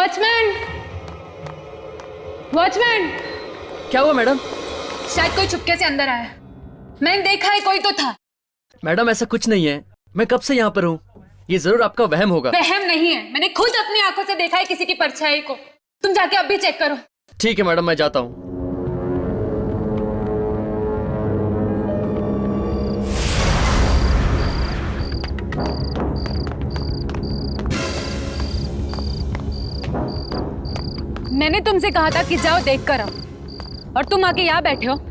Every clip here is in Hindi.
Watchman, watchman. क्या हुआ मैडम? शायद कोई चुपके से अंदर आया। मैंने देखा है, कोई तो था। मैडम ऐसा कुछ नहीं है, मैं कब से यहाँ पर हूँ। ये जरूर आपका वहम होगा। वहम नहीं है, मैंने खुद अपनी आंखों से देखा है किसी की परछाई को। तुम जाके अब भी चेक करो। ठीक है मैडम, मैं जाता हूँ। मैंने तुमसे कहा था कि जाओ देख कर आओ, और तुम आके यहाँ बैठे हो।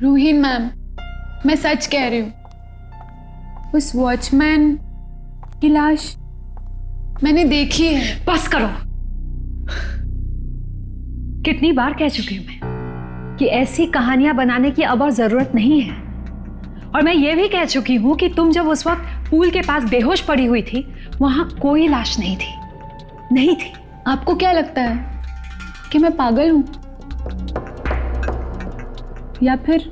रूही मैम, मैं सच कह रही हूँ, उस वॉचमैन की लाश मैंने देखी है। बस करो। कितनी बार कह चुकी हूं मैं कि ऐसी कहानियां बनाने की अब और जरूरत नहीं है। और मैं ये भी कह चुकी हूं कि तुम जब उस वक्त पूल के पास बेहोश पड़ी हुई थी, वहां कोई लाश नहीं थी, नहीं थी। आपको क्या लगता है कि मैं पागल हूँ, या फिर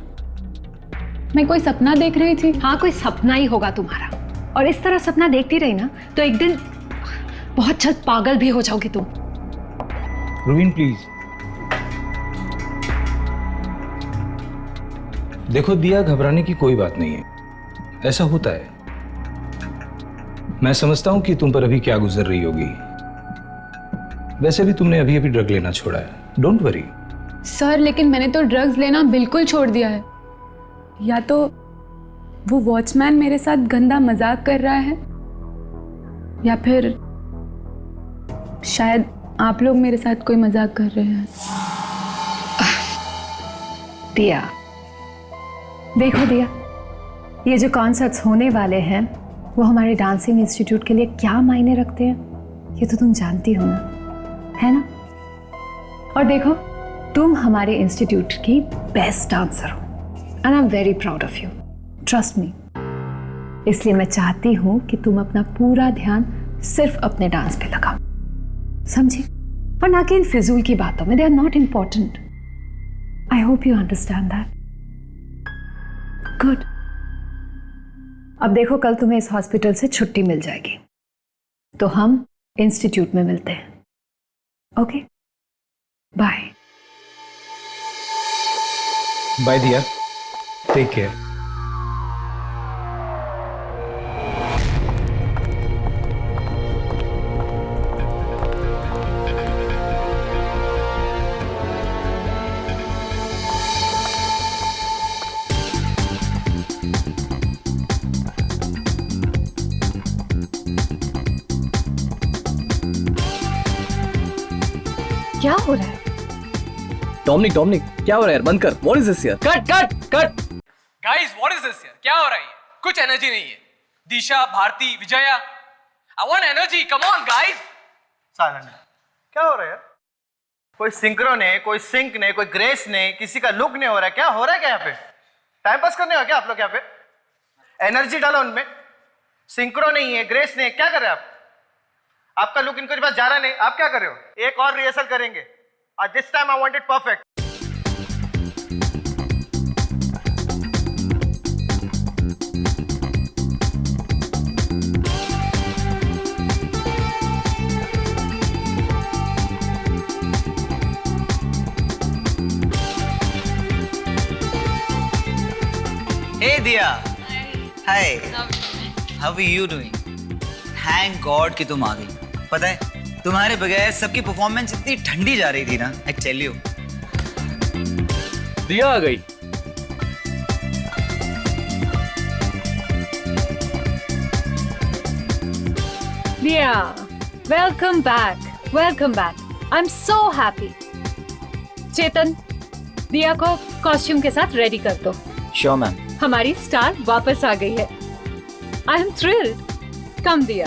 मैं कोई सपना देख रही थी? हाँ, कोई सपना ही होगा तुम्हारा। और इस तरह सपना देखती रही ना तो एक दिन बहुत जल्द पागल भी हो जाओगी तुम। रूहीन प्लीज। देखो दिया, घबराने की कोई बात नहीं है, ऐसा होता है। मैं समझता हूं कि तुम पर अभी क्या गुजर रही होगी। वैसे भी तुमने अभी अभी ड्रग लेना छोड़ा है, डोंट वरी। सर, लेकिन मैंने तो ड्रग्स लेना बिल्कुल छोड़ दिया है। या तो वो वॉचमैन मेरे साथ गंदा मजाक कर रहा है, या फिर शायद आप लोग मेरे साथ कोई मजाक कर रहे हैं। दिया, देखो दिया, ये जो कॉन्सर्ट्स होने वाले हैं वो हमारे डांसिंग इंस्टीट्यूट के लिए क्या मायने रखते हैं, ये तो तुम जानती हो ना, है ना? और देखो, तुम हमारे इंस्टीट्यूट की बेस्ट डांसर हो and I am very proud of you, trust me. इसलिए मैं चाहती हूं कि तुम अपना पूरा ध्यान सिर्फ अपने डांस पे लगाओ, समझी? और ना कि इन फिजूल की बातों में, they are not important. I hope you understand that. Good. अब देखो, कल तुम्हें इस हॉस्पिटल से छुट्टी मिल जाएगी, तो हम इंस्टीट्यूट में मिलते हैं। Okay, bye. Bye Diya, take care. क्या हो रहा है? डोमिनिक, डोमिनिक, क्या हो रहा है यार? बंद कर। व्हाट इज दिस यार? Cut cut cut. Guys what is this यार? क्या हो रहा है? कुछ एनर्जी नहीं है। Disha, Bharti, Vijaya, I want energy, come on guys. Sadhan, क्या हो रहा है यार? कोई सिंक्रो नहीं, कोई सिंक नहीं, कोई ग्रेस नहीं, किसी का लुक नहीं हो रहा है। क्या हो रहा है? क्या यहाँ पे टाइम पास करने हो क्या आप लोग? यहाँ पे एनर्जी डालो उनमें। सिंक्रो नहीं है, ग्रेस नहीं है, क्या कर रहे हैं आप? आपका लुक इनके पास जा रहा नहीं, आप क्या कर रहे हो? एक और रिहर्सल करेंगे और this time I want it perfect. Hey Diya. Hi. How are you doing? Thank God कि तुम आ गई। पता है तुम्हारे बगैर सबकी परफॉर्मेंस इतनी ठंडी जा रही थी ना, I tell you। दिया आ गई। Diya, welcome back, welcome back. I am so happy. Chetan, Diya को कॉस्ट्यूम के साथ रेडी कर दो। Sure ma'am. हमारी स्टार वापस आ गई है। I am thrilled. कम दिया।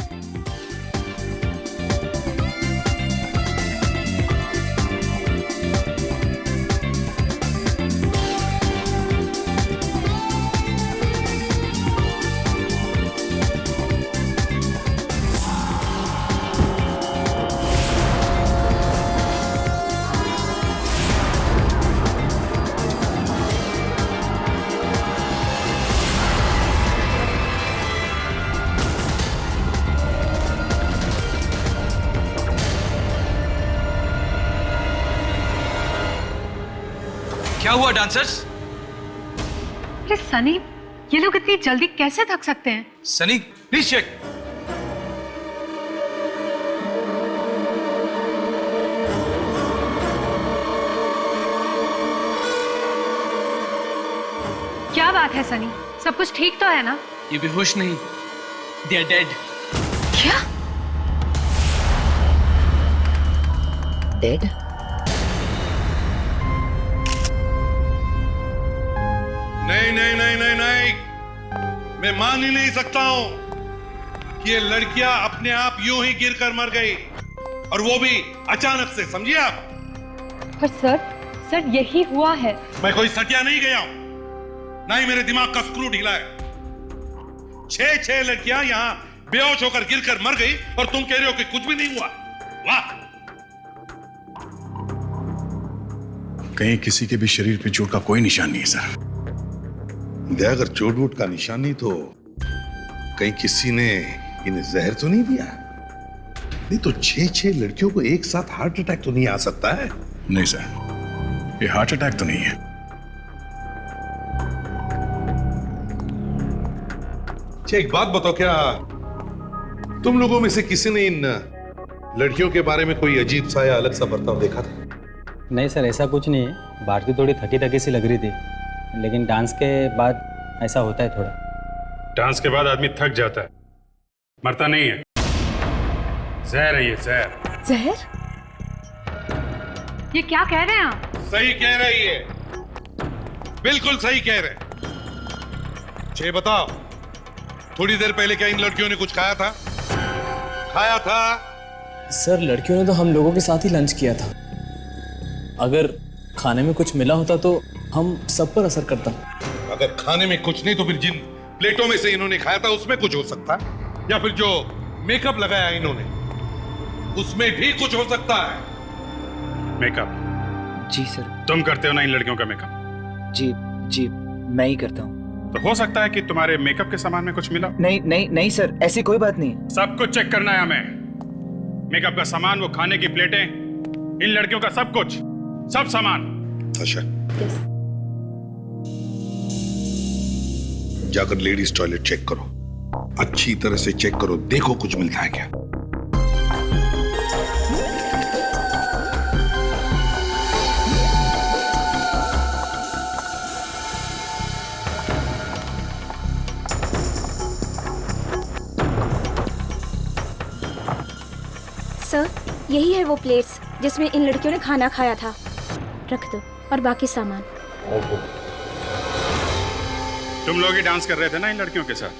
क्या हुआ डांसर्स? अरे सनी, ये लोग इतनी जल्दी कैसे थक सकते हैं? Sunny please check. क्या बात है सनी, सब कुछ ठीक तो है ना? ये बेहोश नहीं, दे आर डेड। क्या? डेड? नहीं नहीं नहीं नहीं नहीं, मैं मान ही नहीं सकता हूं कि ये लड़कियां अपने आप यूं ही गिरकर मर गई, और वो भी अचानक से, समझिए आप? पर सर यही हुआ है। मैं कोई सटिया नहीं गया हूं, ना ही मेरे दिमाग का स्क्रू ढीला है। 6 लड़कियां यहां बेहोश होकर गिरकर मर गई और तुम कह रहे हो कि कुछ भी नहीं हुआ? वाह! कहीं किसी के भी शरीर पे चोट का कोई निशान नहीं है सर। अगर चोट वोट का निशान नहीं तो कहीं किसी ने इन्हें जहर तो नहीं दिया? नहीं तो 6 लड़कियों को एक साथ हार्ट अटैक तो नहीं आ सकता है? नहीं सर, ये हार्ट अटैक तो नहीं है। एक बात बताओ, क्या तुम लोगों में से किसी ने इन लड़कियों के बारे में कोई अजीब सा या अलग सा बर्ताव देखा था? नहीं सर, ऐसा कुछ नहीं है। भारती थोड़ी थकी थकी सी लग रही थी, लेकिन डांस के बाद ऐसा होता है थोड़ा। डांस के बाद आदमी थक जाता है, मरता नहीं है। जहर है ये, जहर। जहर? ये क्या कह रहे हैं आप? सही कह रही है, बिल्कुल सही कह रहे। ये बताओ, थोड़ी देर पहले क्या इन लड़कियों ने कुछ खाया था? खाया था? सर लड़कियों ने तो हम लोगों के साथ ही लंच किया था। अगर खाने में कुछ मिला होता तो हम सब पर असर करता। अगर खाने में कुछ नहीं तो फिर जिन प्लेटों में से इन्होंने खाया था उसमें कुछ हो सकता है, या फिर जो मेकअप लगाया इन्होंने उसमें भी कुछ हो सकता है। मेकअप? जी सर। तुम करते हो ना इन लड़कियों का मेकअप? जी मैं ही करता हूँ। तो हो सकता है कि तुम्हारे मेकअप के सामान में कुछ मिला। नहीं सर, ऐसी कोई बात नहीं। सब कुछ चेक करना है हमें। मेकअप का सामान, वो खाने की प्लेटें, इन लड़कियों का सब कुछ, सब सामान। अच्छा, जाकर लेडीज टॉयलेट चेक करो, अच्छी तरह से चेक करो, देखो कुछ मिलता है क्या। सर, यही है वो प्लेट्स जिसमें इन लड़कियों ने खाना खाया था। रख दो, और बाकी सामान। तुम लोग ही डांस कर रहे थे ना इन लड़कियों के साथ?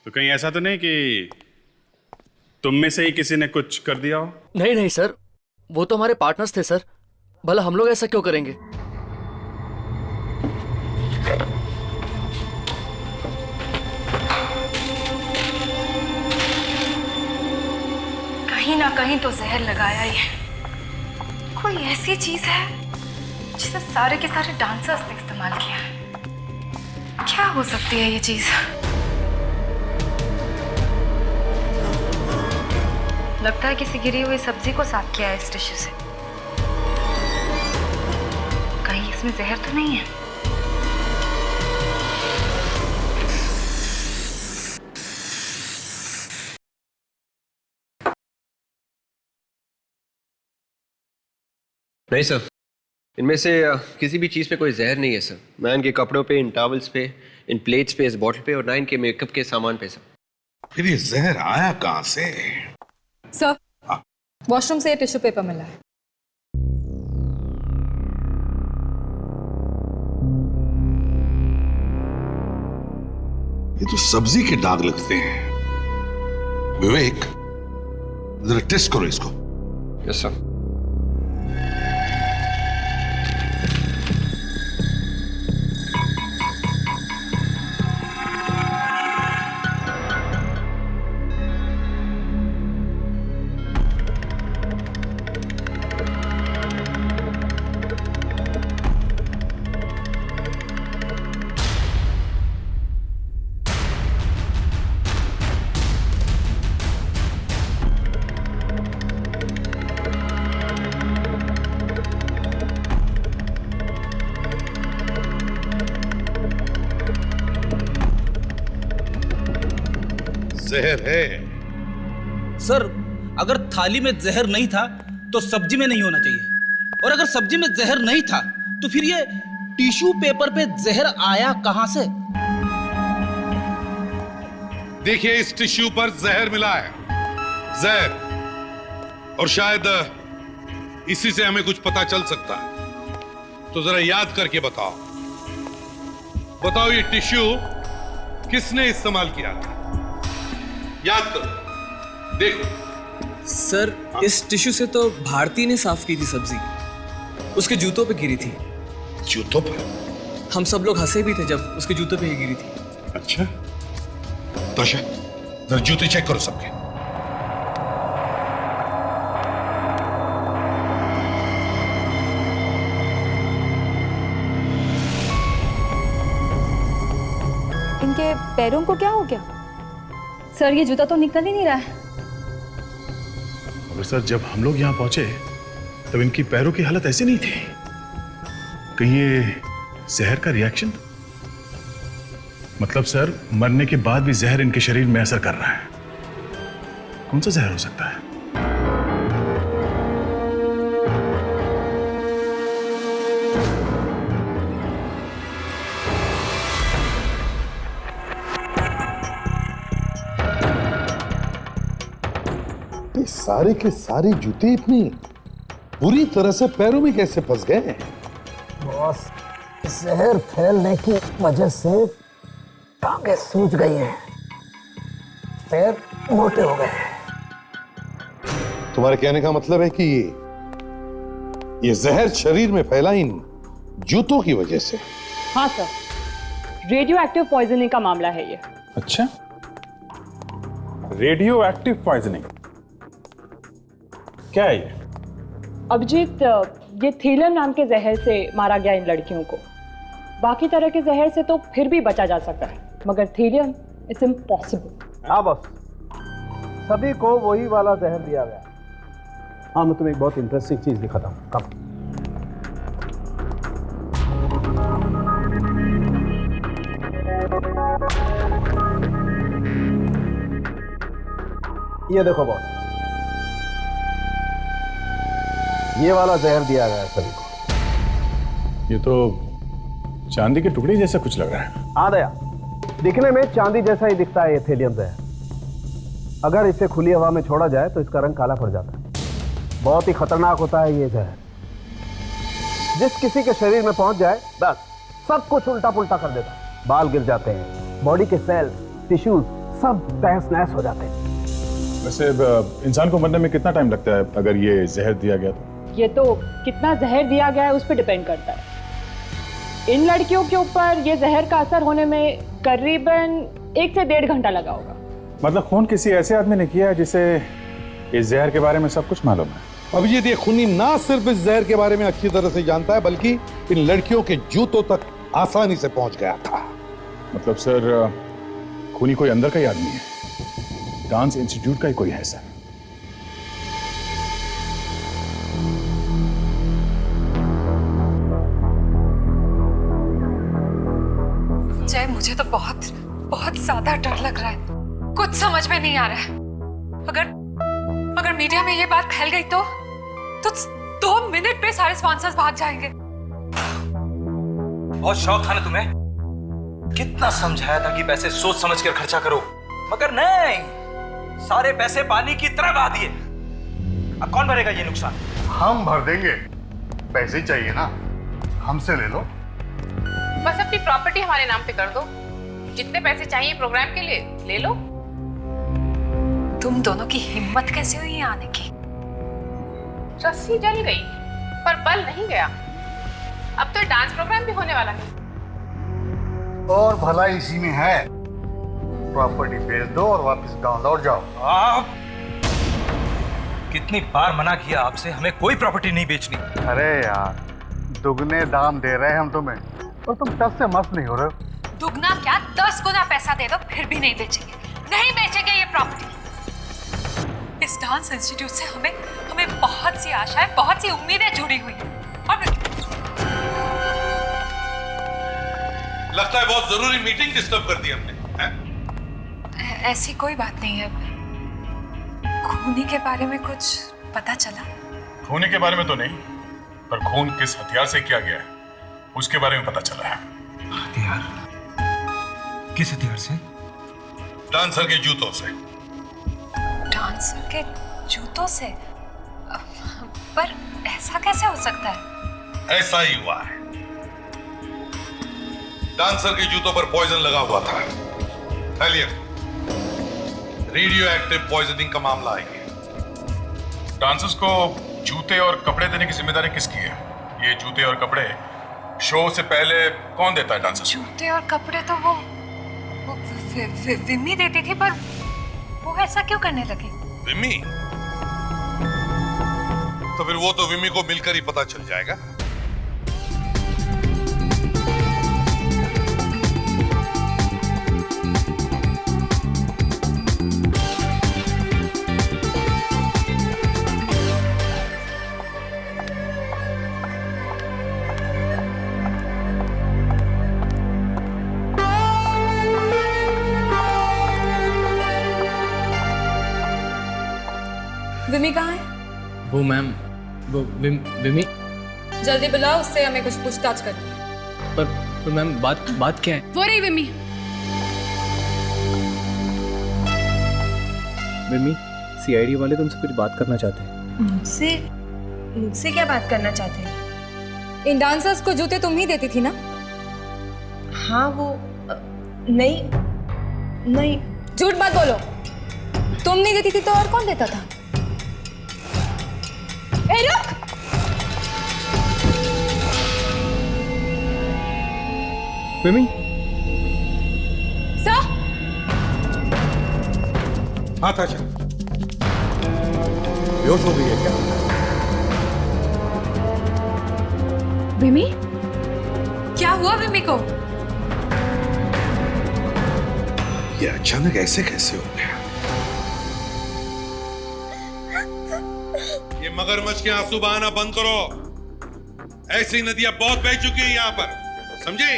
तो कहीं ऐसा तो नहीं कि तुम में से ही किसी ने कुछ कर दिया हो? नहीं सर, वो तो हमारे पार्टनर्स थे सर। भला हम लोग ऐसा क्यों करेंगे? कहीं ना कहीं तो जहर लगाया ही है। कोई ऐसी चीज है जिसे सारे के सारे डांसर्स ने इस्तेमाल किया है। क्या हो सकती है ये चीज? लगता है किसी गिरी हुई सब्जी को साफ किया है इस टिश्यू से। कहीं इसमें जहर तो नहीं है? नहीं सर, इनमें से किसी भी चीज़ पे कोई जहर नहीं है सर। ना इनके कपड़ों पे, इन टॉवल्स पे, इन प्लेट्स पे, इस बॉटल पे, और ना इनके मेकअप के सामान पे सर। फिर ये जहर आया कहाँ से? सर, वॉशरूम से टिश्यू पेपर मिला है। ये तो सब्जी के दाग लगते हैं। विवेक, जरा टेस्ट करो इसको। Yes sir. जहर है। सर, अगर थाली में जहर नहीं था तो सब्जी में नहीं होना चाहिए, और अगर सब्जी में जहर नहीं था तो फिर ये टिश्यू पेपर पे जहर आया कहां से? देखिए, इस टिश्यू पर जहर मिला है, जहर, और शायद इसी से हमें कुछ पता चल सकता है। तो जरा याद करके बताओ, ये टिश्यू किसने इस्तेमाल किया था? याद करो, देखो। सर, इस टिश्यू से तो भारती ने साफ की थी सब्जी, उसके जूतों पे गिरी थी। जूतों पर? हम सब लोग हंसे भी थे जब उसके जूतों पे ही गिरी थी। अच्छा, तोशा, जरा जूते चेक करो सबके। इनके पैरों को क्या हो गया? सर, ये जूता तो निकल ही नहीं रहा है। मगर सर, जब हम लोग यहाँ पहुंचे तब इनकी पैरों की हालत ऐसी नहीं थी। कहीं ये जहर का रिएक्शन? मतलब सर, मरने के बाद भी जहर इनके शरीर में असर कर रहा है। कौन सा जहर हो सकता है? ये सारे के सारे जूते इतनी बुरी तरह से पैरों में कैसे फंस गए? बॉस, जहर फैलने की वजह से टांगें सूज गई हैं, पैर मोटे हो गए हैं। तुम्हारे कहने का मतलब है कि ये जहर शरीर में फैला इन जूतों की वजह से? हाँ सर, रेडियो एक्टिव पॉइजनिंग का मामला है ये। अच्छा, रेडियो एक्टिव पॉइजनिंग क्या है ये? अभिजीत, ये थीलियम नाम के जहर से मारा गया इन लड़कियों को। बाकी तरह के जहर से तो फिर भी बचा जा सकता है, मगर थीलियम इट्स इम्पॉसिबल। हाँ बस, सभी को वही वाला जहर दिया गया। हाँ, मैं तुम्हें एक बहुत इंटरेस्टिंग चीज दिखाता हूँ। कम। ये देखो बॉस, ये वाला जहर दिया गया है सभी को। ये तो चांदी के टुकड़े जैसा कुछ लग रहा है। हाँ दया, दिखने में चांदी जैसा ही दिखता है ये थेलियम जहर। अगर इसे खुली हवा में छोड़ा जाए तो इसका रंग काला पड़ जाता है। बहुत ही खतरनाक होता है ये जहर। जिस किसी के शरीर में पहुंच जाए, बस सब कुछ उल्टा पुल्टा कर देता है। बाल गिर जाते हैं, बॉडी के सेल्स, टिश्यूज सब तहस नहस हो जाते हैं। वैसे इंसान को मरने में कितना टाइम लगता है अगर ये जहर दिया गया तो? ये तो कितना जहर दिया गया है उस पर डिपेंड करता है। इन लड़कियों के ऊपर ये जहर का असर होने में करीबन 1 से 1.5 घंटा लगा होगा। मतलब खून किसी ऐसे आदमी ने किया है जिसे इस जहर के बारे में सब कुछ मालूम है? अभिजीत, ये खूनी ना सिर्फ इस जहर के बारे में अच्छी तरह से जानता है, बल्कि इन लड़कियों के जूतों तक आसानी से पहुंच गया था। मतलब सर, खूनी कोई अंदर का ही आदमी है, डांस इंस्टीट्यूट का ही कोई है सर। जय, मुझे तो बहुत बहुत ज्यादा डर लग रहा है। कुछ समझ में नहीं आ रहा है। अगर मीडिया में ये बात फैल गई तो 2 मिनट पे सारे स्पॉन्सर्स भाग जाएंगे। बहुत शौक था ना तुम्हें? कितना समझाया था कि पैसे सोच समझ कर खर्चा करो, मगर नहीं, सारे पैसे पानी की तरह बहा दिए। अब कौन भरेगा ये नुकसान? हम भर देंगे, पैसे चाहिए ना, हमसे ले लो। बस अपनी प्रॉपर्टी हमारे नाम पे कर दो, जितने पैसे चाहिए प्रोग्राम के लिए ले लो। तुम दोनों की हिम्मत कैसे हुई आने की? रस्सी जल गई पर बल नहीं गया। अब तो डांस प्रोग्राम भी होने वाला है। और भला इसी में है, प्रॉपर्टी बेच दो और वापस गांव लौट जाओ। आप कितनी बार मना किया आपसे, हमें कोई प्रॉपर्टी नहीं बेचनी। अरे यार, दुगने दाम दे रहे हैं हम तुम्हें और तुम टस से मस्त नहीं हो रहे हो। दुगना क्या, 10 गुना पैसा दे दो फिर भी नहीं बेचेंगे, नहीं बेचेंगे ये प्रॉपर्टी। इस डांस इंस्टीट्यूट से हमें बहुत सी आशाएं, बहुत सी उम्मीदें जुड़ी हुई हैं। और लगता है बहुत जरूरी मीटिंग डिस्टर्ब कर दी हमने। ऐसी कोई बात नहीं है। खूनी के बारे में कुछ पता चला? खूनी के बारे में तो नहीं, पर खून किस हथियार से किया गया है उसके बारे में पता चला है। हथियार? किस हथियार से? डांसर के जूतों से। डांसर के जूतों से? पर ऐसा कैसे हो सकता है? ऐसा ही हुआ है। डांसर के जूतों पर पॉइजन लगा हुआ था, हेलियम, रेडियो एक्टिव पॉइजनिंग का मामला है ये। डांसर्स को जूते और कपड़े देने की जिम्मेदारी किसकी है? ये जूते और कपड़े शो से पहले कौन देता है डांसर्स? जूते और कपड़े तो वो विम्मी देती थी, पर वो ऐसा क्यों करने लगी? विम्मी? तो फिर वो तो विम्मी को मिलकर ही पता चल जाएगा। विमी कहाँ है? वो मैम, वो विमी। जल्दी बुलाओ, उससे हमें कुछ पूछताछ करनी है। पर मैम बात क्या है? वो रही विमी। विमी, सीआईडी वाले तुमसे कुछ बात करना चाहते हैं। मुझसे क्या बात करना चाहते हैं? इन डांसर्स को जूते तुम ही देती थी ना? हाँ वो नहीं। झूठ मत बोलो। तुम नहीं देती थी तो और कौन देता था? ए रुक! विमी? सर? हाँ ताशा, बेहोश हो गई है क्या? विमी? क्या हुआ विमी को? ये अचानक ऐसे कैसे हो गया? ये मगरमच्छ के आंसू बहाना बंद करो। ऐसी नदियां बहुत बह चुकी है यहाँ पर, समझे?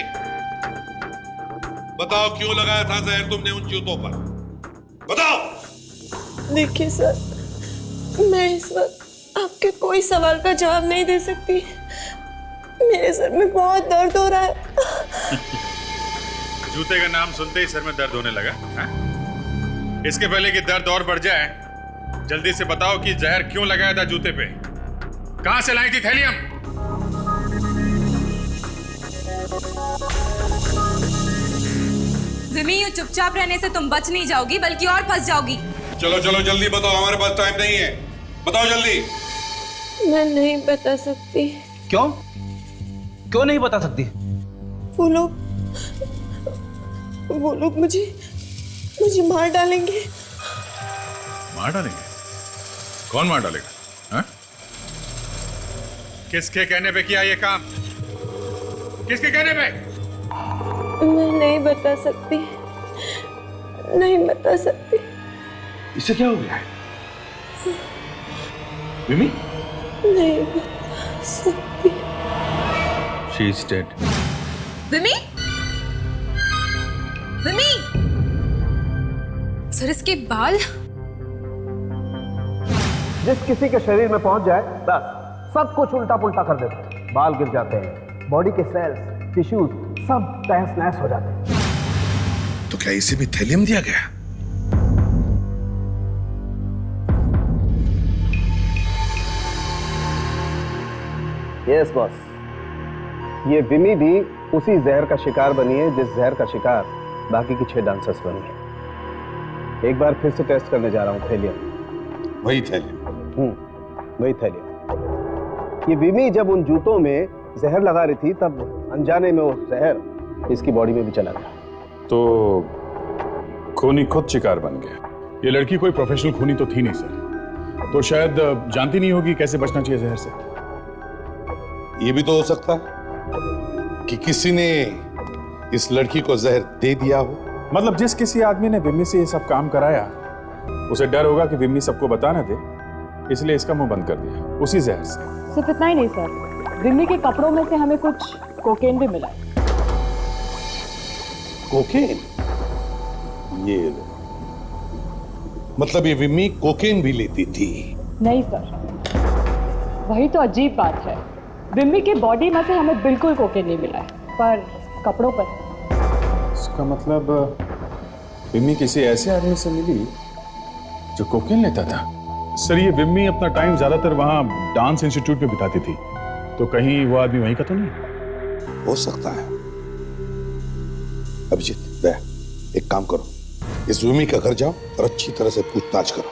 बताओ क्यों लगाया था जहर तुमने उन जूतों पर? बताओ। देखिए सर, मैं इस वक्त आपके कोई सवाल का जवाब नहीं दे सकती। मेरे सर में बहुत दर्द हो रहा है। जूते का नाम सुनते ही सर में दर्द होने लगा? हाँ? इसके पहले कि दर्द और बढ़ जाए, जल्दी से बताओ कि जहर क्यों लगाया था जूते पे? कहां से लाई थी थैलियम? विमी, यूं चुपचाप रहने से तुम बच नहीं जाओगी बल्कि और फंस जाओगी। चलो चलो जल्दी बताओ, हमारे पास टाइम नहीं है। बताओ जल्दी। मैं नहीं बता सकती। क्यों नहीं बता सकती? वो लोग मुझे मार डालेंगे। मार डालेंगे? कौन मार डालेगा? हाँ? किसके कहने पे किया ये काम? किसके कहने पे? मैं नहीं बता सकती। इससे क्या हो गया है? विमी? नहीं बता सकती। She is dead. विमी? सर, इसके बाल? जिस किसी के शरीर में पहुंच जाए बस सब कुछ उल्टा पुल्टा कर देते हैं। बाल गिर जाते हैं, बॉडी के सेल्स, टिश्यूज सब तहस नहस हो जाते हैं। तो क्या इसे भी थैलियम दिया गया? यस बॉस, ये विमी भी उसी जहर का शिकार बनी है जिस जहर का शिकार बाकी की 6 डांसर्स बनी है। एक बार फिर से टेस्ट करने जा रहा हूँ थैलियम। वही थैलियम? वही थैलियम। ये विमी जब उन जूतों में जहर लगा रही थी तब अनजाने में वो जहर इसकी बॉडी में भी चला गया। तो खूनी खुद शिकार बन गया। ये लड़की कोई प्रोफेशनल खूनी तो थी नहीं सर, तो शायद जानती नहीं होगी कैसे बचना चाहिए जहर से। ये भी तो हो सकता है कि किसी ने इस लड़की को जहर दे दिया हो। मतलब जिस किसी आदमी ने विम्मी से ये सब काम कराया उसे डर होगा कि विम्मी सबको बता ना दे, इसलिए इसका मुंह बंद कर दिया उसी जहर से। सिर्फ इतना ही नहीं सर, विम्मी के कपड़ों में से हमें कुछ कोकेन भी मिला है। कोकेन? ये लो। मतलब ये विम्मी कोकेन भी लेती थी? नहीं सर, वही तो अजीब बात है। विम्मी के बॉडी में से हमें बिल्कुल कोकेन नहीं मिला है, पर कपड़ों पर। इसका मतलब विम्मी किसी ऐसे आदमी से मिली जो कोकेन लेता था। सर ये विम्मी अपना टाइम ज्यादातर वहाँ डांस इंस्टीट्यूट में बिताती थी, तो कहीं वो आदमी वहीं का तो नहीं? हो सकता है। अभिजीत, दया, एक काम करो, इस विम्मी का घर जाओ और अच्छी तरह से पूछताछ करो।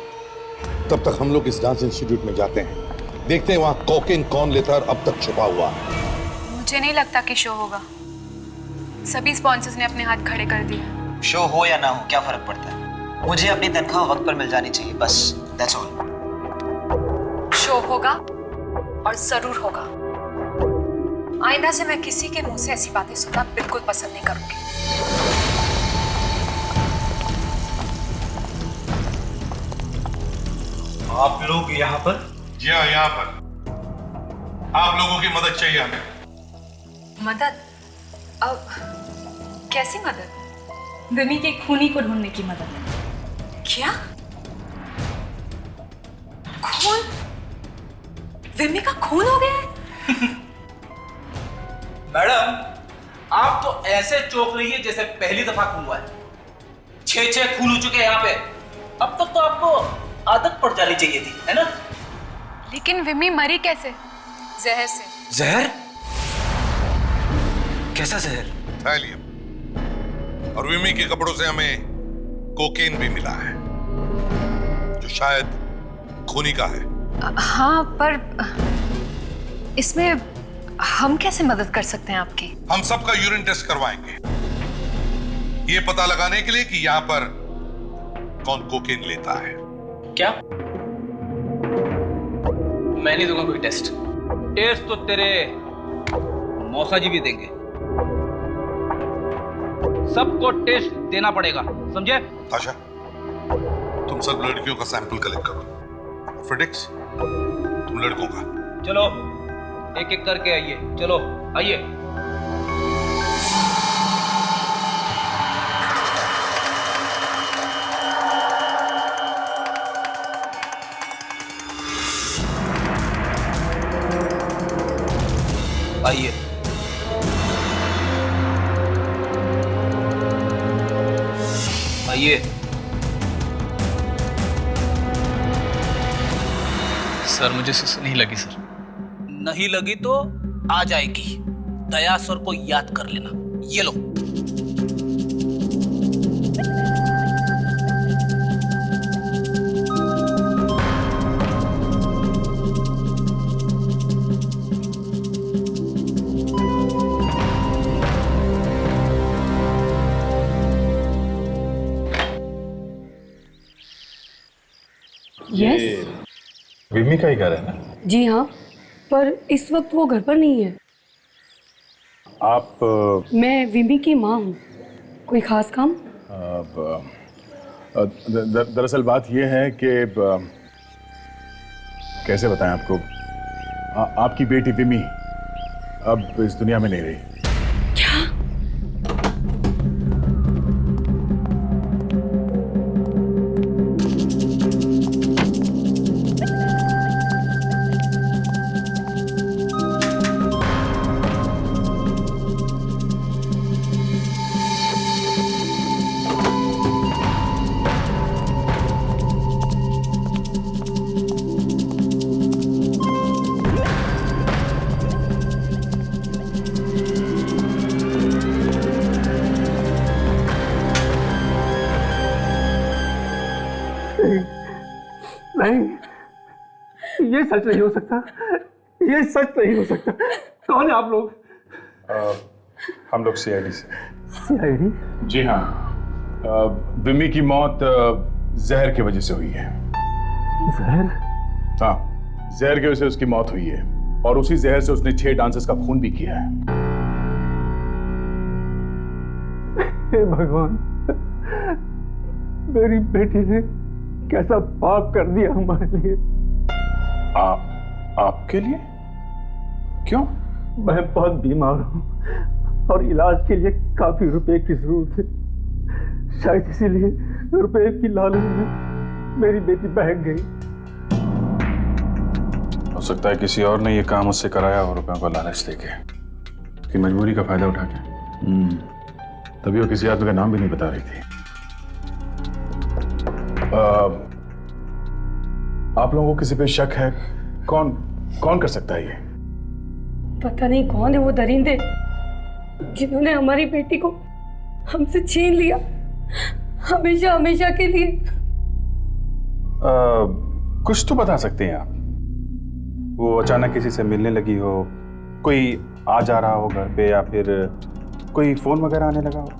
तब तक हम लोग इस डांस इंस्टीट्यूट में जाते हैं, देखते हैं वहां कोकेन कौन लेता है और अब तक छुपा हुआ है। मुझे नहीं लगता कि शो होगा। सभी स्पॉन्सर्स ने अपने हाथ खड़े कर दिए। शो हो या ना हो क्या फर्क पड़ता है, मुझे अपनी तनख्वाह वक्त पर मिल जानी चाहिए, बस दैट्स ऑल। शो होगा और जरूर होगा। आइंदा से मैं किसी के मुंह से ऐसी बातें सुनना बिल्कुल पसंद नहीं करूंगी। आप लोग यहाँ पर? जी हाँ, यहाँ पर। आप लोगों की मदद चाहिए हमें। मदद? अब कैसी मदद? विमी के खूनी को ढूंढने की मदद। क्या? खून? विमी का खून हो गया है? मैडम, आप तो ऐसे चौंक रही है जैसे पहली दफा खून हुआ है। 6 खून हो चुके हैं यहाँ पे। अब तक तो आपको आदत पड़ जानी चाहिए थी, है ना? लेकिन विमी मरी कैसे? जहर से। जहर? कैसा जहर? थाइलियम। और विमी के कपड़ों से हमें कोकेन भी मिला है, जो शायद खूनी का है। हाँ, पर इसमें हम कैसे मदद कर सकते हैं आपकी? हम सबका यूरिन टेस्ट करवाएंगे, ये पता लगाने के लिए कि यहाँ पर कौन कोकेन लेता है। क्या? मैं नहीं दूंगा कोई टेस्ट। टेस्ट तो तेरे मौसा जी भी देंगे। सबको टेस्ट देना पड़ेगा, समझे? आशा, तुम सब लड़कियों का सैंपल कलेक्ट करो। फ्रेडिक्स, तुम लड़कों का। चलो एक एक करके आइए। चलो आइए। आइए। आइए। सर मुझे सुसु नहीं लगी सर। नहीं लगी तो आ जाएगी। दया सर को याद कर लेना। ये लो। ये विमी का ही घर है ना? जी हाँ, पर इस वक्त वो घर पर नहीं है। आप मैं विमी की माँ हूँ। कोई खास काम? दरअसल बात यह है कि कैसे बताएं आपको, आपकी बेटी विमी अब इस दुनिया में नहीं रही। नहीं, ये सच नहीं हो सकता। ये सच नहीं हो सकता। कौन है आप लोग? हम लोग सीआईडी से। सीआईडी? जी हाँ, विमी की मौत जहर की वजह से हुई है। जहर? हाँ, जहर की वजह से उसकी मौत हुई है और उसी जहर से उसने 6 डांसर्स का खून भी किया है। हे भगवान, मेरी बेटी ने कैसा पाप कर दिया हमारे लिए। आपके लिए? क्यों? मैं बहुत बीमार हूँ और इलाज के लिए काफी रुपए की जरूरत है। शायद इसीलिए रुपए की लालच में मेरी बेटी बहक गई। हो सकता है किसी और ने ये काम उससे कराया हो, रुपयों का लालच देके, कि मजबूरी का फायदा उठा के। तभी वो किसी आदमी का नाम भी नहीं बता रही थी। आप लोगों को किसी पे शक है? कौन कर सकता है ये? पता नहीं कौन है वो दरिंदे जिन्होंने हमारी बेटी को हमसे छीन लिया, हमेशा हमेशा के लिए। कुछ तो बता सकते हैं आप? वो अचानक किसी से मिलने लगी हो, कोई आ जा रहा हो घर पे, या फिर कोई फोन वगैरह आने लगा हो?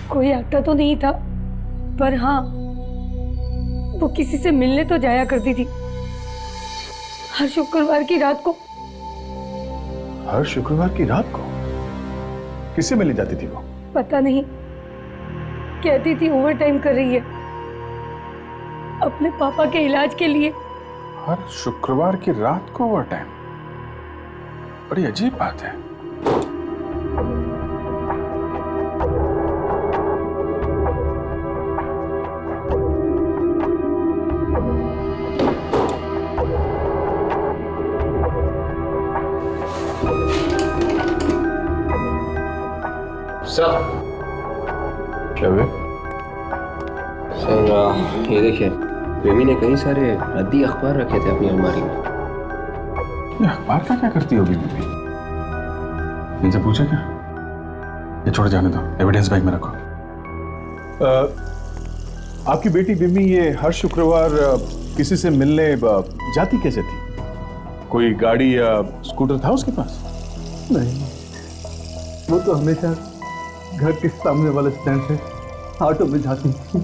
कोई आता तो नहीं था, पर हाँ, वो किसी से मिलने तो जाया करती थी हर शुक्रवार की रात को। हर शुक्रवार की रात को? किससे मिलने जाती थी वो? पता नहीं, कहती थी ओवर टाइम कर रही है अपने पापा के इलाज के लिए। हर शुक्रवार की रात को ओवर टाइम? बड़ी अजीब बात है। सर, क्या हुआ? सर ये देखिए, प्रेमी ने कई सारे रद्दी अखबार रखे थे अपनी अलमारी में। ये अखबार का क्या करती होगी बीबी? इनसे पूछे क्या? ये छोड़ जाने दो, एविडेंस बैग में रखो। आपकी बेटी बिम्मी ये हर शुक्रवार किसी से मिलने जाती कैसे थी? कोई गाड़ी या स्कूटर था उसके पास? नहीं, वो तो हमेशा घर के सामने वाले स्टैंड से ऑटो में जाती थी।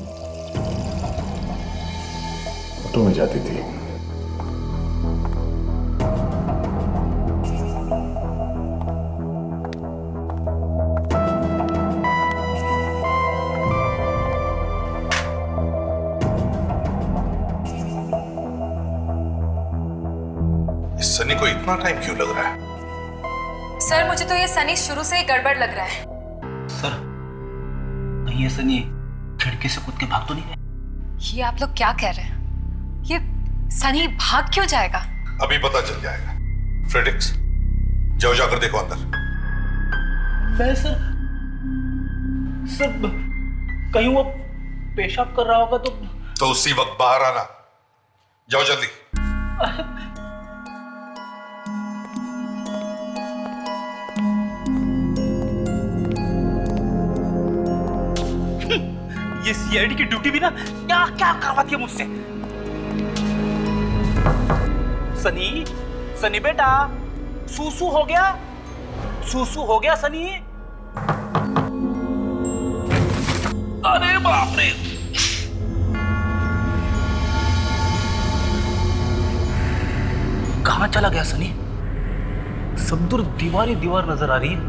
ऑटो में जाती थी? इस सनी को इतना टाइम क्यों लग रहा है? सर, मुझे तो ये सनी शुरू से ही गड़बड़ लग रहा है। सर, कहीं ये सनी खिड़की से कूद के भाग तो नहीं गए? ये आप लोग क्या कह रहे हैं? ये सनी भाग क्यों जाएगा? अभी पता चल जाएगा। फ्रेडरिक्स, जाओ जाकर देखो अंदर। नहीं सर, कहीं वो पेशाब कर रहा होगा तो उसी वक्त बाहर आना। जाओ जल्दी। ये सीआईडी की ड्यूटी भी ना क्या क्या करवाती है मुझसे। सनी बेटा, सूसू हो गया? सूसू हो गया सनी? अरे बाप रे, कहां चला गया सनी? सब दूर दीवार ही दीवार नजर आ रही है।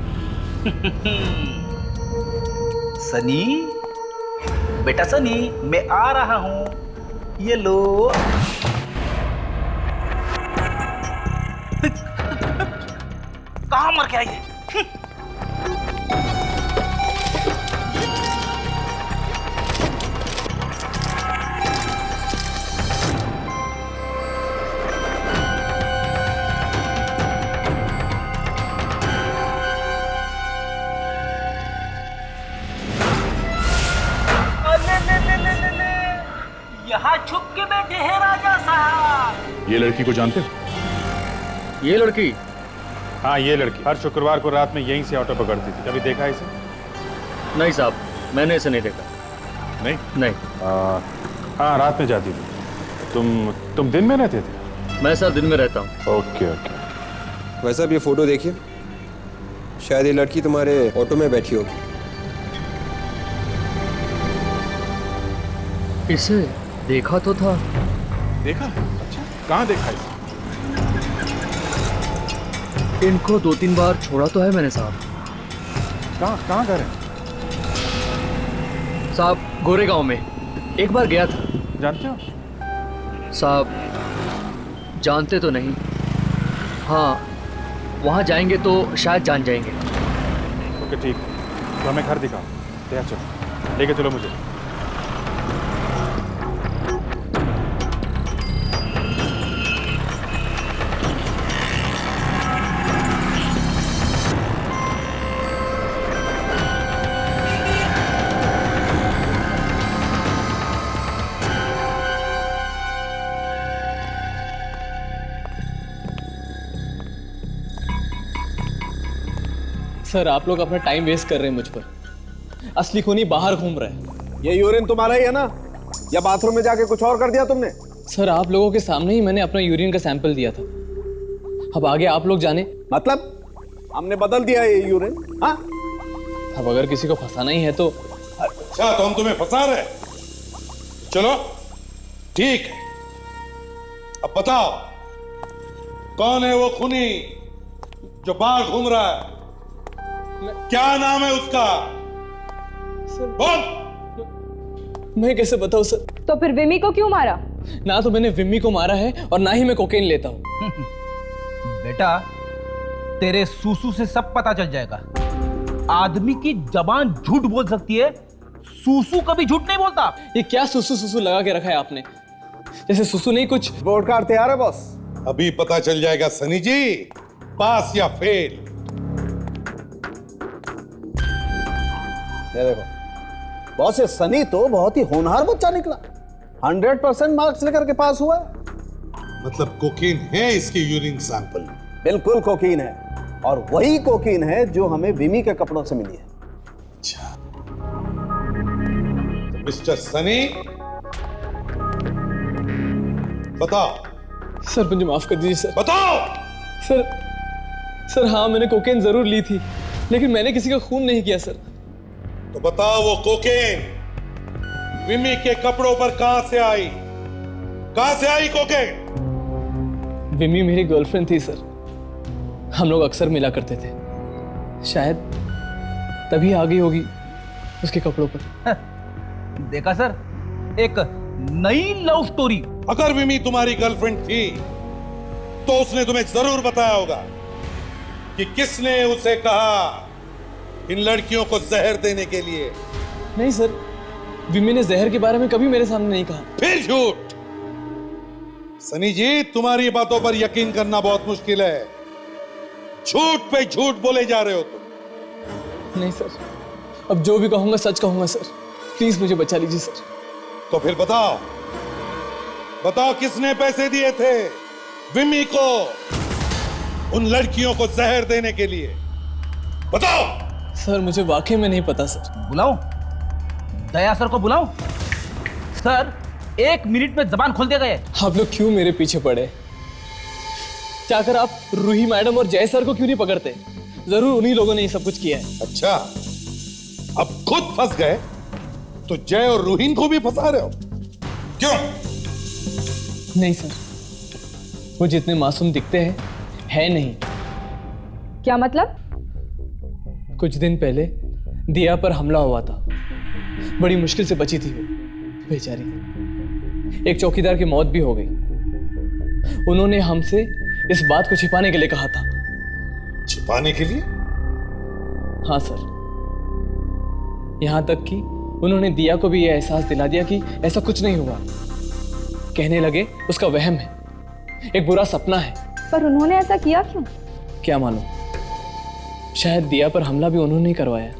सनी बेटा, सनी मैं आ रहा हूं, ये लो। कहां मर गया ये? यहाँ छुप के बैठे हैं राजा साहब। ये लड़की को जानते हो? ये लड़की? हाँ, ये लड़की हर शुक्रवार को रात में यहीं से ऑटो पकड़ती थी। कभी देखा इसे? नहीं साहब, मैंने इसे नहीं देखा। नहीं? हाँ, रात में जाती थी। तुम दिन में रहते थे? मैं सर दिन में रहता हूँ। ओके। वैसे अब ये फोटो देखिए, शायद ये लड़की तुम्हारे ऑटो में बैठी होगी। इसे देखा तो था। देखा? अच्छा, कहाँ देखा इसे? इनको 2-3 बार छोड़ा तो है मैंने साहब। कहाँ घर है? साहब, गोरेगांव में एक बार गया था। जानते हो? साहब, जानते तो नहीं, हाँ वहाँ जाएंगे तो शायद जान जाएंगे। ओके ठीक, तो हमें घर दिखाओ। ले चलो, लेके चलो मुझे। सर आप लोग अपना टाइम वेस्ट कर रहे हैं मुझ पर। असली खूनी बाहर घूम रहा है। ये यूरिन तुम्हारा ही है ना, या बाथरूम में जाके कुछ और कर दिया तुमने? सर आप लोगों के सामने ही मैंने अपना यूरिन का सैंपल दिया था। अब आगे आप लोग जाने। मतलब हमने बदल दिया ये यूरिन? हाँ, अब अगर किसी को फंसाना ही है तो। अच्छा, तो हम तुम्हें फंसा रहे? चलो ठीक है, अब बताओ कौन है वो खूनी जो बाहर घूम रहा है? क्या नाम है उसका? बोल। मैं कैसे बताऊं सर? तो फिर विमी को क्यों मारा? ना तो मैंने विमी को मारा है और ना ही मैं कोकेन लेता हूं। बेटा तेरे सूसू से सब पता चल जाएगा। आदमी की जबान झूठ बोल सकती है, सूसू कभी झूठ नहीं बोलता। ये क्या सूसू सूसू लगा के रखा है आपने? जैसे सूसू नहीं कुछ। बोर्ड कार्ड तैयार है बॉस? अभी पता चल जाएगा सनी जी, पास या फेल। ये देखो बॉस, ये सनी तो बहुत ही होनहार बच्चा निकला। 100% मार्क्स लेकर के पास हुआ है। मतलब कोकीन है इसके यूरिन सैंपल? बिल्कुल कोकीन है, और वही कोकीन है जो हमें विमी के कपड़ों से मिली है। अच्छा, तो मिस्टर सनी बताओ। सर मुझे माफ कर दीजिए सर। बताओ। सर हाँ, मैंने कोकेन जरूर ली थी, लेकिन मैंने किसी का खून नहीं किया सर। तो बताओ वो कोकेन विमी के कपड़ों पर कहां से आई? कहां से आई कोकेन? विमी मेरी गर्लफ्रेंड थी सर, हम लोग अक्सर मिला करते थे। शायद तभी आ गई होगी उसके कपड़ों पर। देखा सर, एक नई लव स्टोरी। अगर विमी तुम्हारी गर्लफ्रेंड थी तो उसने तुम्हें जरूर बताया होगा कि किसने उसे कहा इन लड़कियों को जहर देने के लिए। नहीं सर, विमी ने जहर के बारे में कभी मेरे सामने नहीं कहा। फिर झूठ। सनी जी, तुम्हारी बातों पर यकीन करना बहुत मुश्किल है। झूठ पे झूठ बोले जा रहे हो तुम। नहीं सर, अब जो भी कहूंगा सच कहूंगा सर। प्लीज मुझे बचा लीजिए सर। तो फिर बताओ, बताओ किसने पैसे दिए थे विमी को उन लड़कियों को जहर देने के लिए? बताओ। सर मुझे वाकई में नहीं पता सर। बुलाओ दया सर को, बुलाओ। सर 1 मिनट में जबान खोल दिया गया। आप लोग क्यों मेरे पीछे पड़े? जाकर आप रूही मैडम और जय सर को क्यों नहीं पकड़ते? जरूर उन्हीं लोगों ने ये सब कुछ किया है। अच्छा, अब खुद फंस गए तो जय और रूहीन को भी फंसा रहे हो? क्यों? नहीं सर, वो जितने मासूम दिखते हैं है नहीं। क्या मतलब? कुछ दिन पहले दिया पर हमला हुआ था। बड़ी मुश्किल से बची थी वो बेचारी। एक चौकीदार की मौत भी हो गई। उन्होंने हमसे इस बात को छिपाने के लिए कहा था। छिपाने के लिए? हाँ सर, यहां तक कि उन्होंने दिया को भी यह एहसास दिला दिया कि ऐसा कुछ नहीं हुआ। कहने लगे उसका वहम है, एक बुरा सपना है। पर उन्होंने ऐसा किया क्यों? क्या मालूम, शायद दिया पर हमला भी उन्होंने ही करवाया।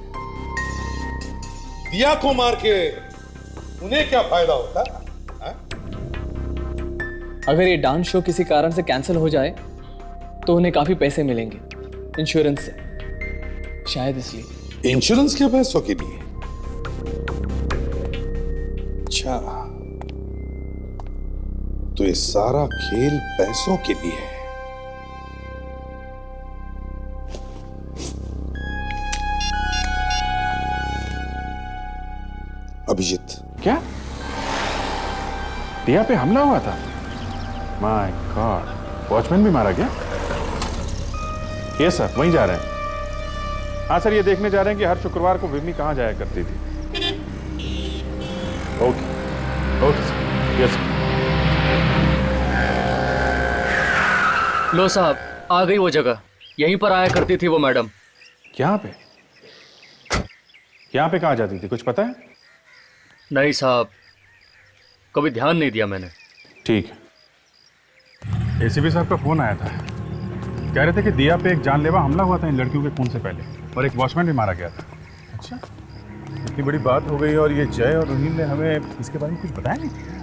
दिया को मार के उन्हें क्या फायदा होता है? अगर ये डांस शो किसी कारण से कैंसिल हो जाए तो उन्हें काफी पैसे मिलेंगे इंश्योरेंस से, शायद इसलिए। इंश्योरेंस के पैसों के लिए? अच्छा, तो ये सारा खेल पैसों के लिए है। अभिजीत, क्या दिया पे हमला हुआ था? माय गॉड, वॉचमैन भी मारा गया? यस सर, वहीं जा रहे हैं। हाँ सर, ये देखने जा रहे हैं कि हर शुक्रवार को विमी कहाँ जाया करती थी। Okay okay sir, yes sir. लो साहब, आ गई वो जगह। यहीं पर आया करती थी वो मैडम। यहाँ पे? यहाँ पे कहाँ जाती थी, कुछ पता है? नहीं साहब, कभी ध्यान नहीं दिया मैंने। ठीक है। एसीपी साहब का फोन आया था, कह रहे थे कि दिया पे एक जानलेवा हमला हुआ था इन लड़कियों के खून से पहले, और एक वॉचमैन भी मारा गया था। अच्छा, इतनी बड़ी बात हो गई और ये जय और रुहील ने हमें इसके बारे में कुछ बताया नहीं।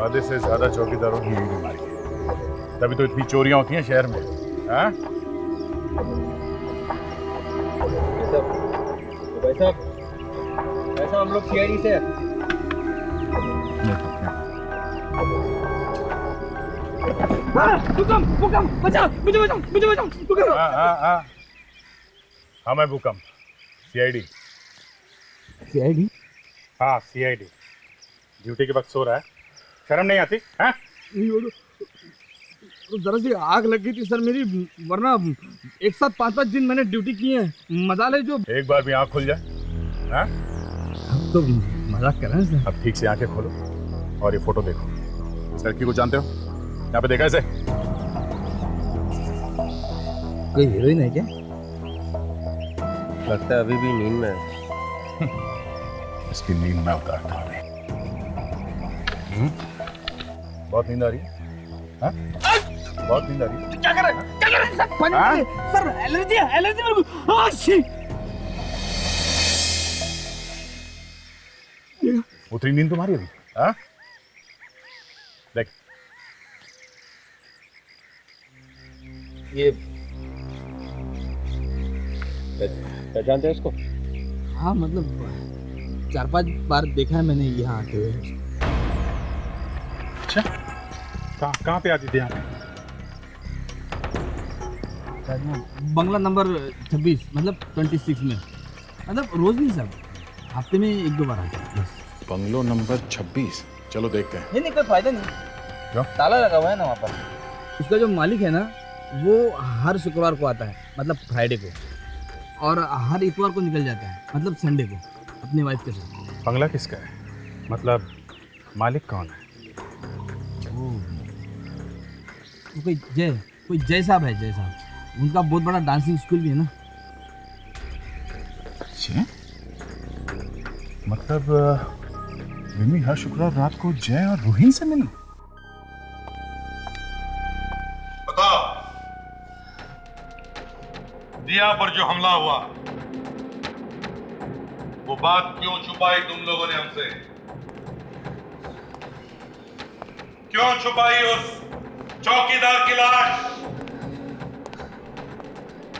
आधे से ज्यादा चौकीदारों की यही बीमारी है, तभी तो इतनी चोरियां होती हैं शहर में। हाँ? भाई साहब, ऐसा हम लोग सीआईडी से हाँ मैं भूकंप, सीआईडी। सीआईडी? हाँ सीआईडी। ड्यूटी के वक्त सो रहा है, शर्म नहीं आती? हाँ? तो जरा सी आग लग गई थी सर मेरी, वरना एक साथ 5-5 दिन मैंने ड्यूटी की है। मजा ले जो एक बार भी आँख खुल जाए। हाँ? अब तो मजाक कर रहे हैं सर। अब ठीक से आंखें खोलो और ये फोटो देखो। इस लड़की को जानते हो? यहाँ पे देखा इसे? कोई हीरोइन है क्या? लगता है अभी भी नींद में है। इसकी नींद में उतारता हूँ। बहुत नींद आ रही है? हाँ? बहुत नींद आ रही है? क्या कर रहे हैं? क्या कर रहे हैं सर? पानी पीजिए। सर एलर्जी है, एलर्जी मेरे को। हाँ शी। उतरी नींद तुम्हारी अभी? हाँ? देख ये पहचानते हैं इसको? हाँ मतलब 4-5 बार देखा है मैंने यहाँ आते हुए। अच्छा, कहाँ पे आती थी यहाँ? बंगला नंबर 26 मतलब 26 में, मतलब रोज नहीं सर, हफ्ते में 1-2 बार आता है बस। बंगलो नंबर 26, चलो देखते हैं। नहीं कोई फायदा नहीं। क्यों? ताला लगा हुआ है ना वहाँ पर। उसका जो मालिक है ना, वो हर शुक्रवार को आता है, मतलब फ्राइडे को, और हर इतवार को निकल जाता है, मतलब संडे को, अपनी वाइफ के साथ। बंगला किसका है? मतलब मालिक कौन है? वो कोई जय साहब है, जय साहब। उनका बहुत बड़ा डांसिंग स्कूल भी है ना। अच्छा, मतलब विमी हर शुक्रवार रात को जय और रूहीन से मिली? बताओ, दिया पर जो हमला हुआ वो बात क्यों छुपाई तुम लोगों ने हमसे? क्यों छुपाई उस चौकीदार की लाश?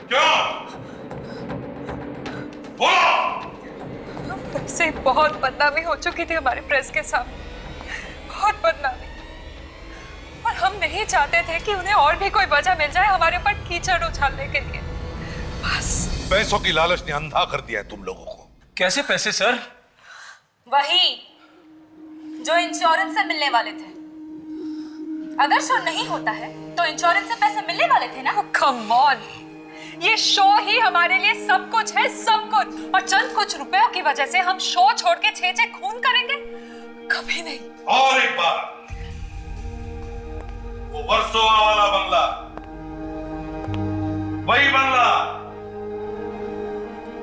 क्यों? बोलो! वैसे बहुत बदनामी हो चुकी थी हमारे प्रेस के सामने, बहुत बदनामी, और हम नहीं चाहते थे कि उन्हें और भी कोई वजह मिल जाए हमारे ऊपर कीचड़ उछालने के लिए। बस पैसों की लालच ने अंधा कर दिया है तुम लोगों को। कैसे पैसे सर? वही जो इंश्योरेंस से मिलने वाले थे। अगर शो नहीं होता है तो इंश्योरेंस से पैसे मिलने वाले थे ना। कम ऑन, ये शो ही हमारे लिए सब कुछ है, सब कुछ, और चंद कुछ रुपयों की वजह से हम शो छोड़ के 6 खून करेंगे? कभी नहीं। और एक बार, वो वर्सोवा वाला बंगला, वही बंगला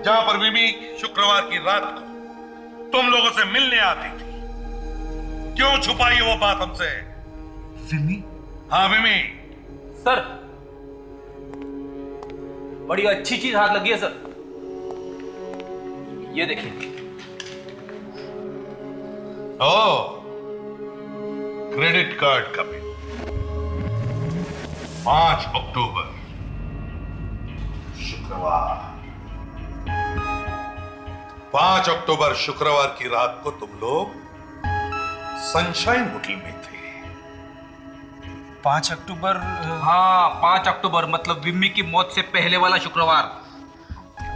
जहां पर विमी शुक्रवार की रात को तुम लोगों से मिलने आती थी, क्यों छुपाई वो बात हमसे? विमी? हाँ विमी। सर बड़ी अच्छी चीज हाथ लगी है सर, ये देखिए। ओ, क्रेडिट कार्ड का बिल 5 अक्टूबर शुक्रवार, 5 अक्टूबर शुक्रवार की रात को तुम लोग सनशाइन होटल में थे। 5 अक्टूबर? हाँ 5 अक्टूबर, मतलब विम्मी की मौत से पहले वाला शुक्रवार।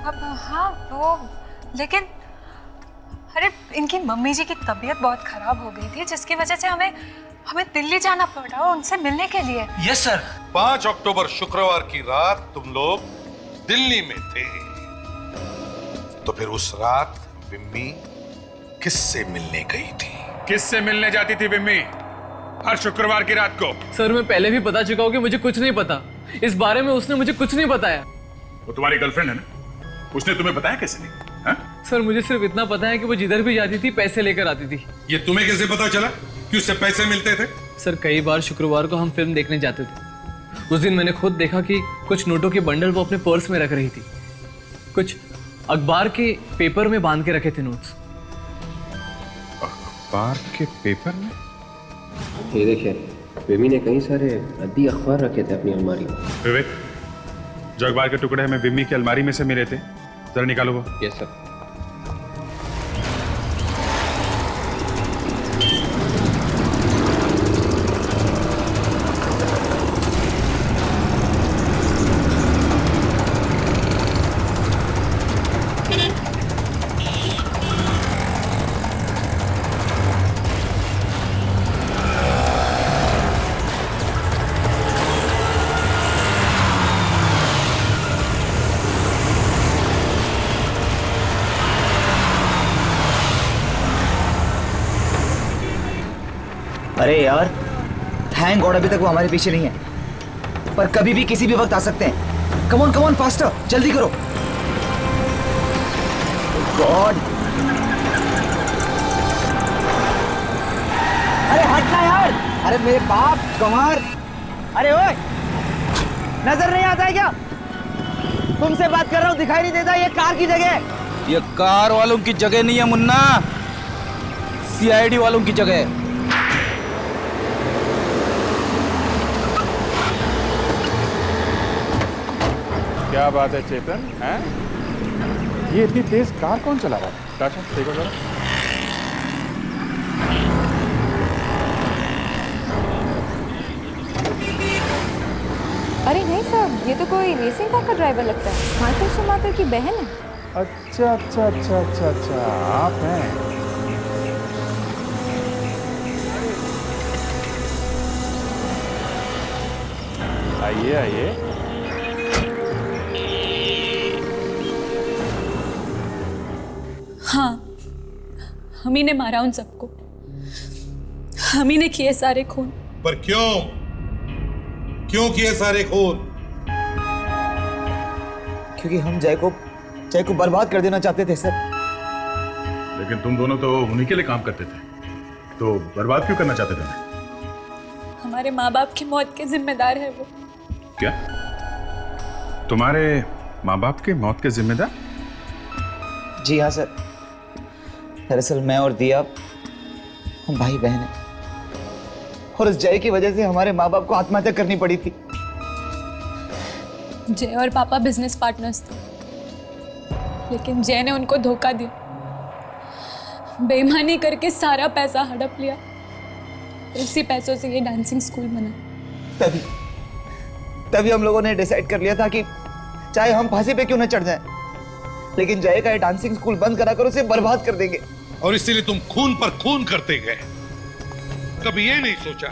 अब हाँ वो, लेकिन अरे इनकी मम्मी जी की तबीयत बहुत खराब हो गई थी, जिसकी वजह से हमें दिल्ली जाना पड़ा उनसे मिलने के लिए। Yes sir. 5 अक्टूबर शुक्रवार की रात तुम लोग दिल्ली में थे, तो फिर उस रात विम्मी किससे मिलने गई थी? किससे मिलने जाती थी विम्मी हर शुक्रवार की रात को? सर मैं पहले भी बता चुका हूँ कि मुझे कुछ नहीं पता इस बारे में। उसने मुझे कुछ नहीं बताया। वो तुम्हारी गर्लफ्रेंड है ना, उसने तुम्हें बताया कैसे नहीं? हाँ? सर मुझे सिर्फ इतना पता है कि वो जिधर भी जाती थी पैसे लेकर आती थी। ये तुम्हें कैसे पता चला कि उससे पैसे मिलते थे? सर कई बार शुक्रवार को हम फिल्म देखने जाते थे। उस दिन मैंने खुद देखा कि कुछ नोटों के बंडल वो अपने पर्स में रख रही थी। कुछ अखबार के पेपर में बांध के रखे थे नोट्स। अखबार के पेपर में? ये देखिए, विमी ने कई सारे अद्दी अखबार रखे थे अपनी अलमारी में। विवेक, जो अखबार के टुकड़े हमें विमी की अलमारी में से मिले थे, जरा निकालो वो। Yes sir. अरे यार, थैंक गॉड अभी तक वो हमारे पीछे नहीं है, पर कभी भी किसी भी वक्त आ सकते हैं। कम ऑन फास्टर, जल्दी करो। गॉड, अरे हटना यार। अरे मेरे बाप कमार, अरे ओए, नजर नहीं आता है क्या? तुमसे बात कर रहा हूँ, दिखाई नहीं देता? ये कार की जगह है। ये कार वालों की जगह नहीं है मुन्ना, सीआईडी वालों की जगह है। क्या बात है चेतन, हैं? ये इतनी तेज कार कौन चला रहा है? टाटा, देखो जरा। अरे नहीं साहब, ये तो कोई रेसिंग कार का ड्राइवर लगता है। मातर शमातर की बहन है। अच्छा अच्छा अच्छा अच्छा अच्छा, आप हैं। आइए आइए। हाँ, हम ही ने मारा उन सबको, हम ही ने किए सारे खून। पर क्यों किए सारे खून? क्योंकि हम जय को बर्बाद कर देना चाहते थे सर। लेकिन तुम दोनों तो उन्हीं के लिए काम करते थे, तो बर्बाद क्यों करना चाहते थे? हमारे माँ बाप की मौत के जिम्मेदार है वो। क्या? तुम्हारे माँ बाप के मौत के जिम्मेदार? जी हाँ सर। दरअसल मैं और दिया हम भाई बहन हैं, और इस जय की वजह से हमारे माँ बाप को आत्महत्या करनी पड़ी थी। जय और पापा बिजनेस पार्टनर्स थे, लेकिन जय ने उनको धोखा दिया, बेईमानी करके सारा पैसा हड़प लिया। उसी पैसों से ये डांसिंग स्कूल बना। तभी हम लोगों ने डिसाइड कर लिया था कि चाहे हम फांसी पे क्यों न चढ़ जाएं, लेकिन जय का ये डांसिंग स्कूल बंद करा कर उसे बर्बाद कर देंगे। और इसीलिए तुम खून पर खून करते गए। कभी ये नहीं सोचा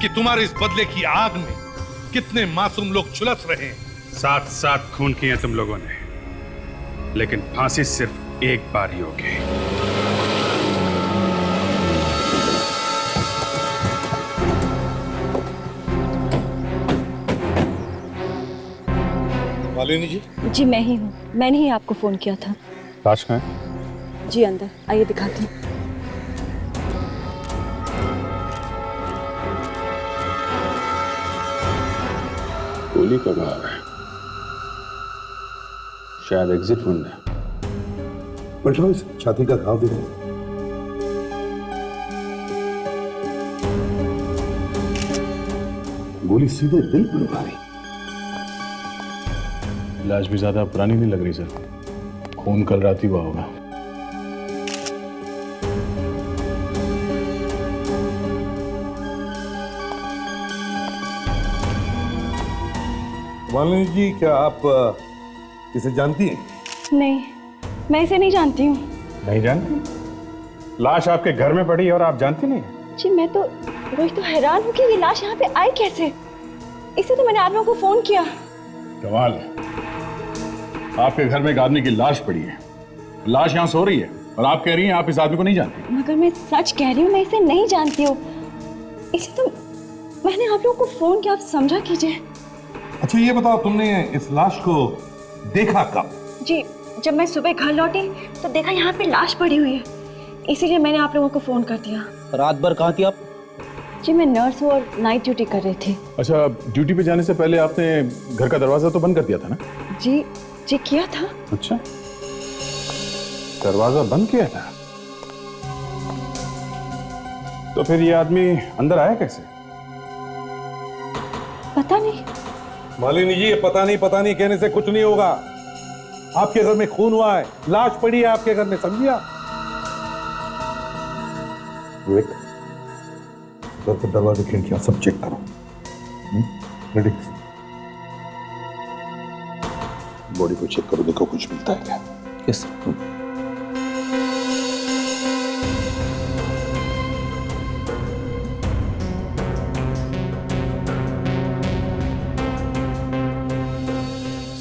कि तुम्हारे इस बदले की आग में कितने मासूम लोग झुलस रहे हैं। साथ साथ खून किए तुम लोगों ने, लेकिन फांसी सिर्फ एक बार ही होगी। मालिनी जी? जी मैं ही हूँ, मैंने ही आपको फोन किया था। लाश कहाँ है? जी अंदर आइए, दिखाती हूँ। गोली का घाव है, शायद एग्जिट वुंड है। बैठो, इस छाती का घाव देखो। गोली सीधे दिल पर मारी। लाश भी ज्यादा पुरानी नहीं लग रही सर, खून कल रात ही हुआ होगा। मालिनी जी, क्या आप इसे जानती हैं? नहीं, मैं इसे नहीं जानती हूँ। नहीं जानती? लाश आपके घर में पड़ी और आप जानती नहीं? जी मैं तो वही तो हैरान हूँ कि ये लाश यहाँ पे आई कैसे। इसे तो मैंने आदमियों को फोन किया। कमाल है, आपके घर में एक आदमी की लाश पड़ी है, लाश यहाँ सो रही है और आप कह रही हैं आप इस आदमी को नहीं जानती? मगर मैं सच कह रही हूँ, मैं इसे नहीं जानती हूँ। इसे तो मैंने आप लोगों को फोन किया, आप समझा कीजिए। अच्छा ये बताओ, तुमने इस लाश को देखा कब? जी, जब मैं सुबह घर लौटी तो देखा यहाँ पे लाश पड़ी हुई है, इसीलिए मैंने आप लोगों को फोन कर दिया। रात भर कहाँ थी आप? जी मैं नर्स हूँ और नाइट ड्यूटी कर रही थी। अच्छा, ड्यूटी पे जाने से पहले आपने घर का दरवाजा तो बंद कर दिया था ना? जी जी किया था। अच्छा, दरवाजा बंद किया था? तो फिर ये आदमी अंदर आया कैसे? पता नहीं। मालिनी जी, ये पता नहीं कहने से कुछ नहीं होगा। आपके घर में खून हुआ है, लाश पड़ी है आपके घर में, समझिए? विवेक, घर के दरवाजे खिड़कियां सब चेक करो। रेडी? बॉडी को चेक करो, देखो कुछ मिलता है क्या? Yes sir.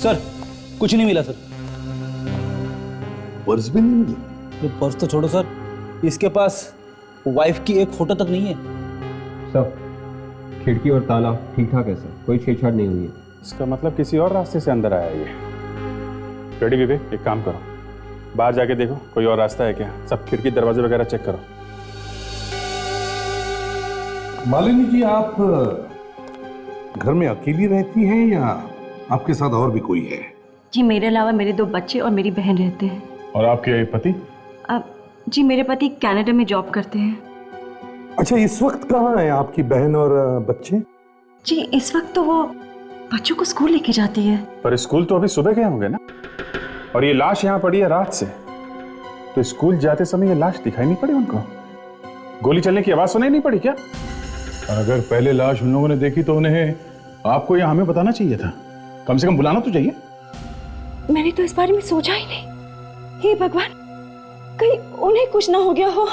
सर कुछ नहीं मिला सर। पर्स भी नहीं मिली? ये पर्स तो छोड़ो सर, इसके पास वाइफ की एक फोटो तक नहीं है। सर खिड़की और ताला ठीक ठाक है सर, कोई छेड़छाड़ नहीं हुई है। इसका मतलब किसी और रास्ते से अंदर आया ये। रेडी विवेक, एक काम करो, बाहर जाके देखो कोई और रास्ता है क्या। सब खिड़की दरवाजे वगैरह चेक करो। मालिनी जी, आप घर में अकेली रहती हैं या आपके साथ और भी कोई है? जी मेरे अलावा मेरे 2 बच्चे और मेरी बहन रहते हैं। और आपके पति? जी मेरे पति कनाडा में जॉब करते हैं। अच्छा, इस वक्त कहाँ है आपकी बहन और बच्चे? जी इस वक्त तो वो बच्चों को स्कूल लेके जाती है। पर स्कूल तो अभी सुबह गए होंगे ना, और ये लाश यहाँ पड़ी है रात से, तो स्कूल जाते समय ये लाश दिखाई नहीं पड़ी उनको? गोली चलने की आवाज सुनाई नहीं पड़ी क्या? और अगर पहले लाश उन लोगों ने देखी तो उन्हें आपको या हमें बताना चाहिए था, कम से कम बुलाना तो चाहिए। मैंने तो इस बारे में सोचा ही नहीं। हे भगवान, कहीं उन्हें कुछ ना हो गया हो।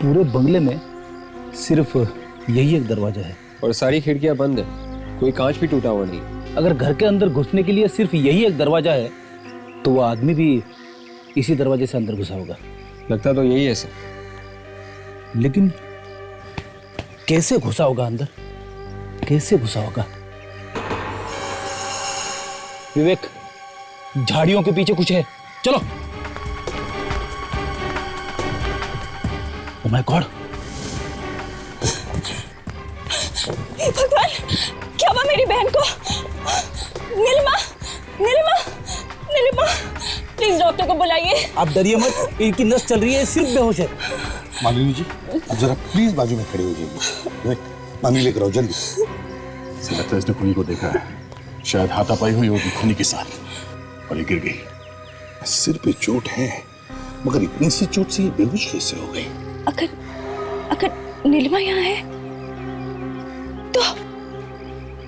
पूरे बंगले में सिर्फ यही एक दरवाजा है और सारी खिड़कियां बंद है, कोई कांच भी टूटा हुआ नहीं। अगर घर के अंदर घुसने के लिए सिर्फ यही एक दरवाजा है तो वो आदमी भी इसी दरवाजे से अंदर घुसा होगा। लगता तो यही है सर। लेकिन कैसे घुसा होगा अंदर? कैसे घुसा होगा? विवेक, झाड़ियों के पीछे कुछ है, चलो। ओह माय गॉड, भगवान, क्या हुआ मेरी बहन को? नीलिमा, नीलिमा, नीलिमा, प्लीज डॉक्टर को बुलाइए। आप डरिए मत, इनकी नस चल रही है, सिर्फ बेहोश है। मालिनी जी, आप जरा प्लीज बाजू में खड़े हो जाइए। पानी लेकर आओ जल्दी। लगता है इसने खुनी को देखा है, शायद हाथापाई हुई होगी खुनी के साथ और ये गिर गई। सिर पे चोट है, मगर इतनी सी चोट से ये बेहोश कैसे हो गई? अगर नीलिमा यहाँ है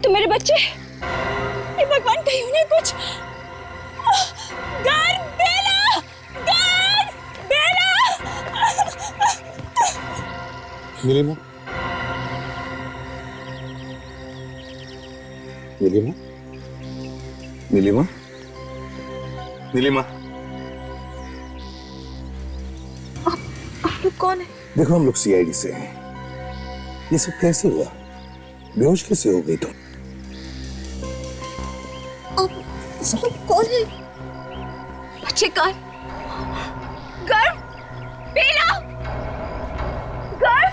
तो मेरे बच्चे, हे भगवान, कहीं उन्हें कुछ। घर बेला, घर बेला। नीलिमा, नीलिमा, नीलिमा, नीलिमा, आप लोग कौन है? देखो हम लोग सीआईडी से हैं। ये सब कैसे हुआ? बेहोश कैसे हो गई तुम? सब कौन है? बच्चे कहाँ? घर बेला, घर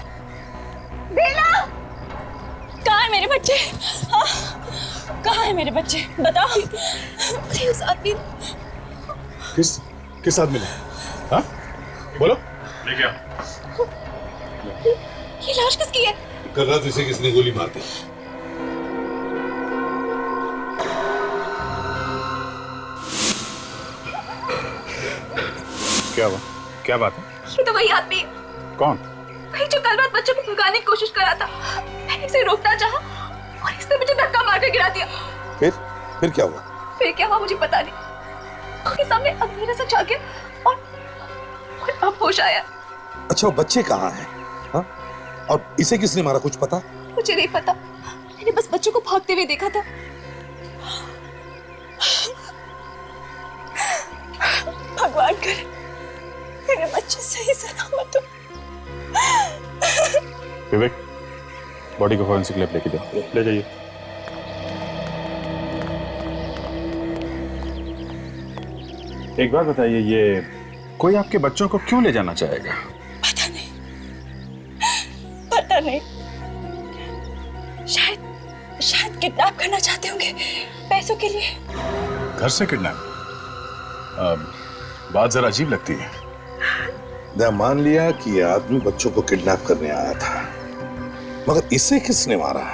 बेला, कहाँ है मेरे बच्चे? हाँ? कहाँ है मेरे बच्चे? बताओ। उस आदमी किस आदमी ने? हाँ बोलो। लेके आओ। ये लाश किसकी है? कल रात इसे किसने गोली मार दी? क्या हुआ? क्या बात है? ये तो वही आदमी है। कौन? वही जो कल रात बच्चों को भगाने की कोशिश कर रहा था। मैंने इसे रोकना चाहा और इसने मुझे धक्का मार के गिरा दिया। फिर क्या हुआ? फिर क्या हुआ मुझे पता नहीं। उसके सामने अंधेरे से जाके और अब होश आया। अच्छा वो बच्चे कहाँ हैं? हाँ? और इसे किसने मारा कुछ पता? मुझे नहीं पता, मैंने बस बच्चों को भागते हुए देखा था। भगवान करे मेरे बच्चे सही सलामत हो। विवेक, बॉडी को फॉरेंसिक लैब लेके जाओ, ले जाइए। एक बात बताइए, ये कोई आपके बच्चों को क्यों ले जाना चाहेगा? पता नहीं, शायद किडनैप करना चाहते होंगे पैसों के लिए। घर से किडनैप? बात जरा अजीब लगती है। मैं मान लिया कि ये आदमी बच्चों को किडनैप करने आया था, मगर इसे किसने मारा?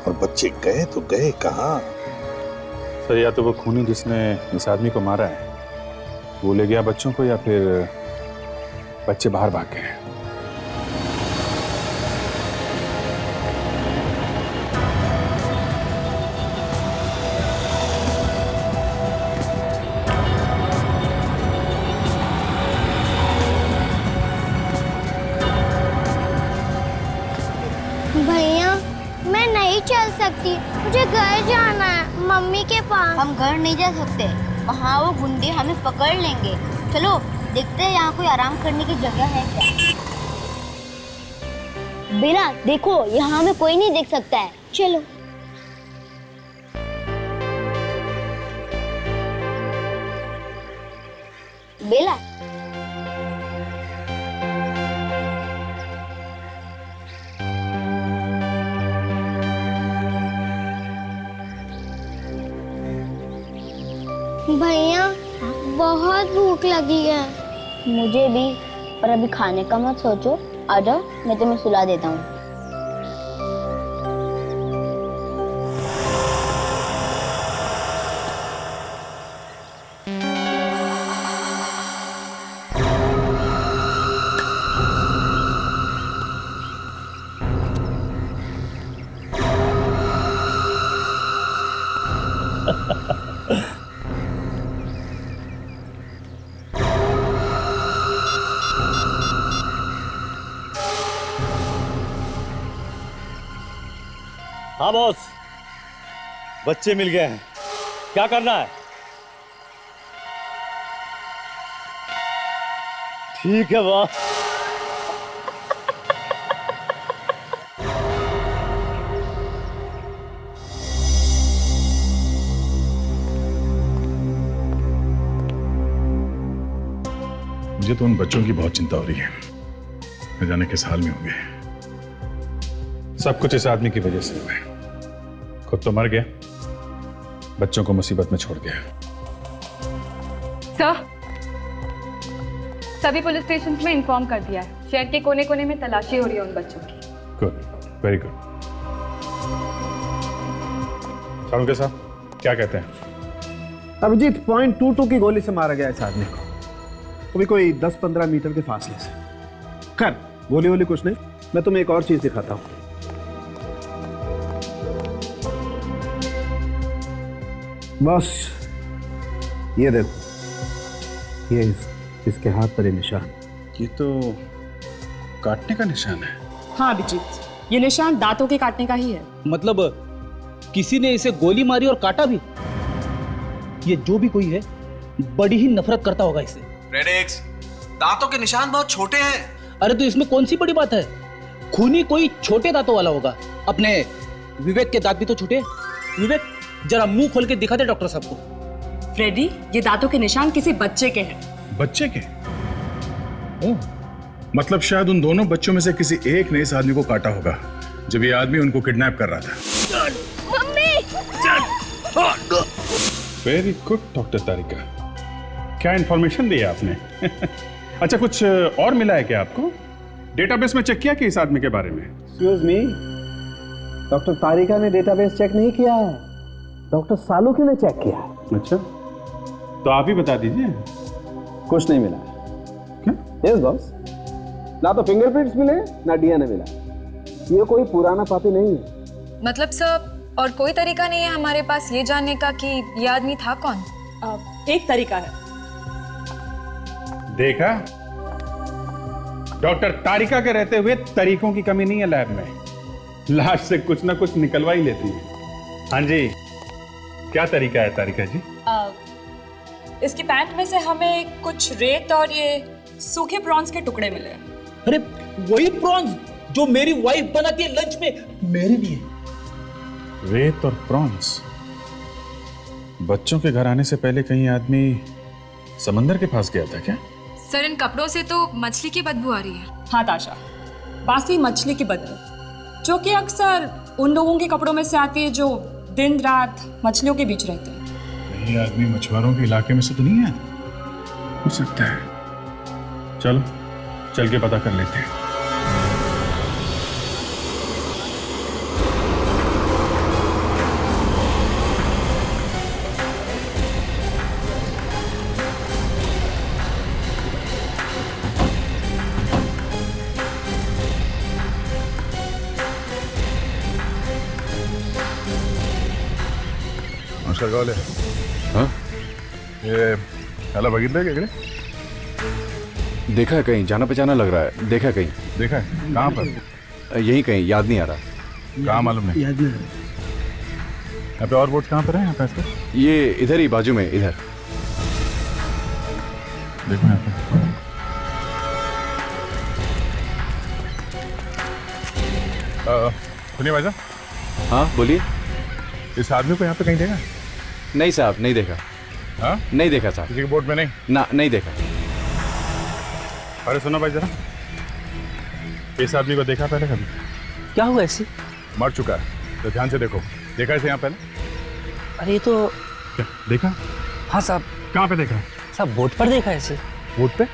और बच्चे गए तो गए कहाँ? सर, या तो वो खूनी जिसने इस आदमी को मारा है वो ले गया बच्चों को, या फिर बच्चे बाहर भाग गए हैं। भैया मैं नहीं चल सकती, मुझे घर जाना है मम्मी के पास। हम घर नहीं जा सकते, वहाँ वो गुंडे हमें पकड़ लेंगे। चलो देखते हैं यहाँ कोई आराम करने की जगह है क्या। बेला देखो, यहाँ हमें कोई नहीं देख सकता है, चलो। बेला भैया बहुत भूख लगी है। मुझे भी, पर अभी खाने का मत सोचो, आ जाओ मैं तुम्हें सुला देता हूँ। हाँ बॉस, बच्चे मिल गए हैं, क्या करना है? ठीक है बॉस। मुझे तो उन बच्चों की बहुत चिंता हो रही है, न जाने किस हाल में होंगे। सब कुछ इस आदमी की वजह से हुआ है। खुद तो मर गया, बच्चों को मुसीबत में छोड़ गया। सर, सभी पुलिस स्टेशन में इन्फॉर्म कर दिया है। शहर के कोने कोने में तलाशी हो रही है उन बच्चों की। Good, very good. सालुंके साहब, क्या कहते हैं? अभिजीत, .22 की गोली से मारा गया इस आदमी को, वो भी कोई 10-15 मीटर के फासले से। खैर, गोली वोली कुछ नहीं, मैं तुम्हें एक और चीज दिखाता हूं। बस ये देखो, ये इसके हाथ पर ये निशान। ये तो काटने का निशान है। हाँ अभिजीत, ये निशान दांतों के काटने का ही है। मतलब किसी ने इसे गोली मारी और काटा भी? ये जो भी कोई है बड़ी ही नफरत करता होगा इसे। रेडिक्स, दांतों के निशान बहुत छोटे हैं। अरे तो इसमें कौन सी बड़ी बात है? खूनी कोई छोटे दांतों वाला होगा। अपने विवेक के दांत भी तो छोटे। विवेक, जरा मुंह खोल के दिखा दे डॉक्टर साहब को। फ्रेडी, ये दांतों के निशान किसी बच्चे के हैं। बच्चे के? ओह, मतलब शायद उन दोनों बच्चों में से किसी एक ने इस आदमी को काटा होगा जब ये आदमी उनको किडनैप कर रहा था। मम्मी! वेरी गुड डॉक्टर तारिका, क्या इंफॉर्मेशन दी है आपने? अच्छा, कुछ और मिला है क्या आपको? डेटाबेस में चेक किया कि इस आदमी के बारे में? एक्सक्यूज मी, डॉक्टर तारिका ने डेटाबेस चेक नहीं किया है, डॉक्टर सालुके ने चेक किया है। अच्छा, तो आप ही बता दीजिए। कुछ नहीं मिला। क्या? यस बॉस, ना तो फिंगरप्रिंट्स मिले ना डीएनए मिला। ये कोई पुराना पापी नहीं है। मतलब सर, और कोई तरीका नहीं है हमारे पास ये जानने का कि ये आदमी था कौन? एक तरीका है। देखा, डॉक्टर तारिका के रहते हुए तरीकों की कमी नहीं है लैब में। लास्ट से कुछ ना कुछ निकलवा ही लेती है। हाँ जी, क्या तरीका है तारिका जी? इसकी पैंट में से हमें कुछ रेत और ये सूखे प्रॉन्स के टुकड़े मिले। अरे वही प्रॉन्स जो मेरी वाइफ बनाती है लंच में मेरे लिए। रेत और प्रॉन्स। बच्चों के घर आने से पहले कहीं आदमी समंदर के पास गया था क्या? सर, इन कपड़ों से तो मछली की बदबू आ रही है। हाँ ताशा, बासी मछली की बदबू, जो कि अक्सर उन लोगों के कपड़ों में से आती है जो दिन रात मछलियों के बीच रहते हैं। ये आदमी मछुआरों के इलाके में से तो नहीं है? हो सकता है। चलो चल के पता कर लेते हैं। नमस्कार गावले. हाँ ये ह्याला बघितलंय का इकडे? देखा है कहीं, जाना पहचाना लग रहा है। देखा है कहीं? देखा है? कहाँ पर? यहीं कहीं, याद नहीं आ रहा। कहाँ मालूम नहीं? याद नहीं। यहाँ पे और बोट कहाँ पर है? यहाँ पे ये इधर ही बाजू में, इधर देखो यहाँ पे। सुनिए भाई साहब। हाँ बोलिए। इस आदमी को यहाँ पे कहीं देखा? नहीं साहब, नहीं देखा। हाँ? नहीं देखा साहब। किसी के बोट में नहीं? ना, नहीं देखा। अरे सुनो भाई जरा, इस आदमी को देखा पहले कभी? क्या हुआ ऐसे? मर चुका है, तो ध्यान से देखो। देखा इसे यहाँ पहले? अरे ये तो क्या देखा? हाँ साहब। कहाँ पे देखा? साहब बोट पर देखा है इसे। बोट पे?